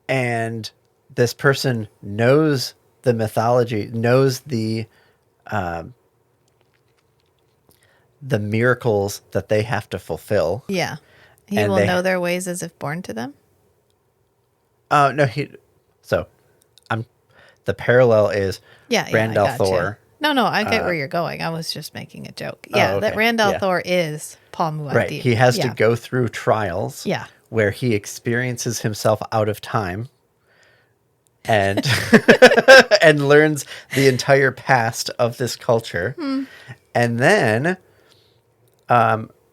And this person knows the mythology, knows the miracles that they have to fulfill. Yeah. He And will they- know their ways as if born to them. Oh no, the parallel is Yeah, Randall I gotcha. Thor. No, I get where you're going. I was just making a joke. Yeah, that okay. Randall Yeah. Thor is Paul Muad'Dib. Right. He has to Yeah. go through trials Yeah. where he experiences himself out of time and and learns the entire past of this culture. And then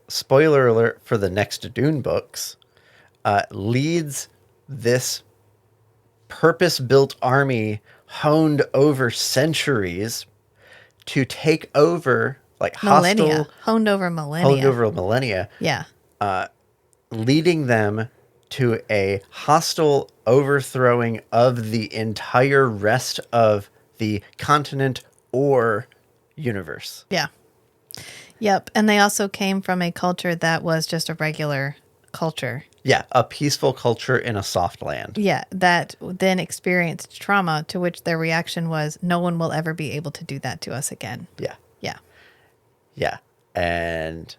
spoiler alert for the next Dune books, leads this purpose-built army honed over centuries to take over Millennia. hostile Honed over millennia. honed over millennia, Yeah. leading them to a hostile overthrowing of the entire rest of the continent or universe. Yeah. Yep. And they also came from a culture that was just a regular culture. Yeah, a peaceful culture in a soft land. Yeah. That then experienced trauma, to which their reaction was, no one will ever be able to do that to us again. Yeah, Yeah. yeah. And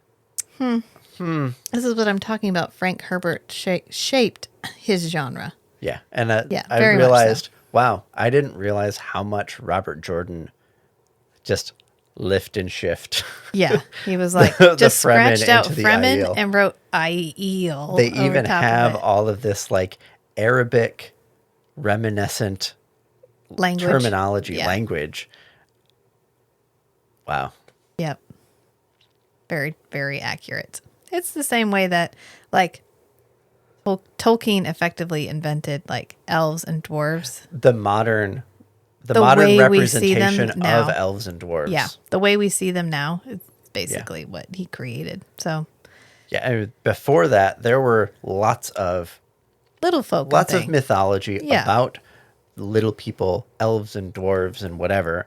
This is what I'm talking about. Frank Herbert shaped his genre. yeah, and Yeah, I very much so. realized, wow, I didn't realize how much Robert Jordan just lift and shift. Yeah. He was like, The just Fremen scratched out into the Fremen Aiel. and wrote Aiel. They over even top of have it. all of this Arabic reminiscent terminology, Yeah. language. Wow. Yep. Very, very accurate. It's the same way that, like, Tolkien effectively invented, like, elves and dwarves. The modern The way we see them representation now. of elves and dwarves. Yeah. The way we see them now is basically what he created. So, Yeah. And before that, there were lots of little folk. lots of mythology Yeah. about little people, elves and dwarves and whatever,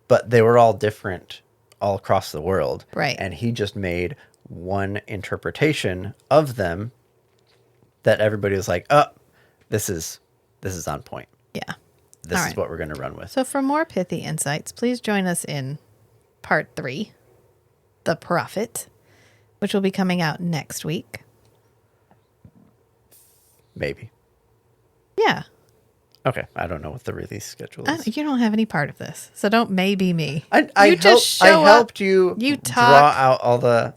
but they were all different all across the world. Right. And he just made one interpretation of them that everybody was like, oh, this is on point. Yeah. This All is right. what we're going to run with. So for more pithy insights, please join us in part 3, The Prophet, which will be coming out next week. Maybe. Yeah. Okay. I don't know what the release schedule is. You don't have any part of this, so don't maybe me. I helped you You draw talk. out all the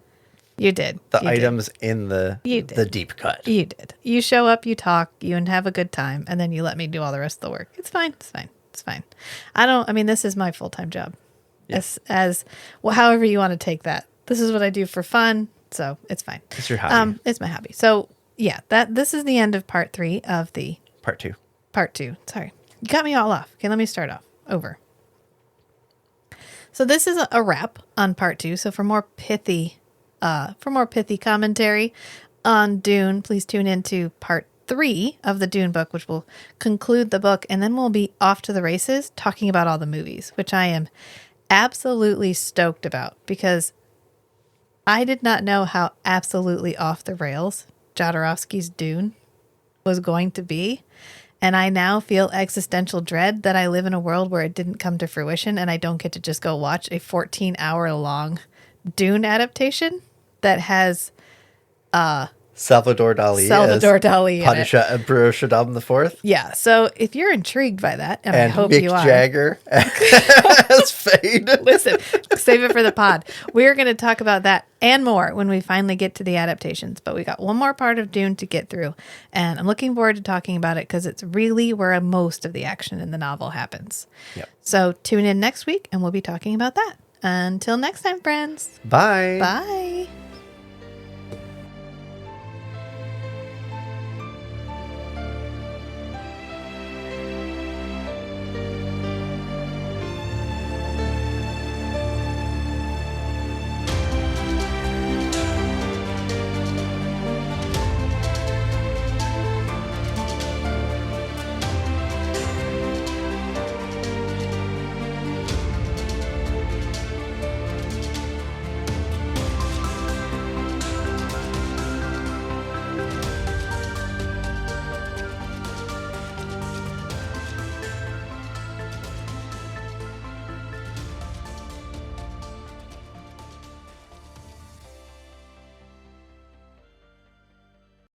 You did. You items in the You did. deep cut. You did. You show up, you talk, you and have a good time, and then you let me do all the rest of the work. It's fine. It's fine. It's fine. This is my full-time job. Yeah. As well, however you want to take that. This is what I do for fun, so it's fine. It's your hobby. It's my hobby. So yeah, this is the end of part 3 of the Part 2. Part 2. Sorry. You got me all off. Okay, let me start off. Over. So this is a wrap on part 2. So for more pithy commentary on Dune, please tune into part 3 of the Dune book, which will conclude the book, and then we'll be off to the races talking about all the movies, which I am absolutely stoked about because I did not know how absolutely off the rails Jodorowsky's Dune was going to be. And I now feel existential dread that I live in a world where it didn't come to fruition and I don't get to just go watch a 14-hour long Dune adaptation that has Salvador Dali. Dali in it. Padishah Emperor Shaddam IV. Yeah, so if you're intrigued by that, and I hope Mick you are. Jagger as Fade. Listen, save it for the pod. We're going to talk about that and more when we finally get to the adaptations. But we got one more part of Dune to get through. And I'm looking forward to talking about it because it's really where most of the action in the novel happens. Yep. So tune in next week and we'll be talking about that. Until next time, friends. Bye. Bye.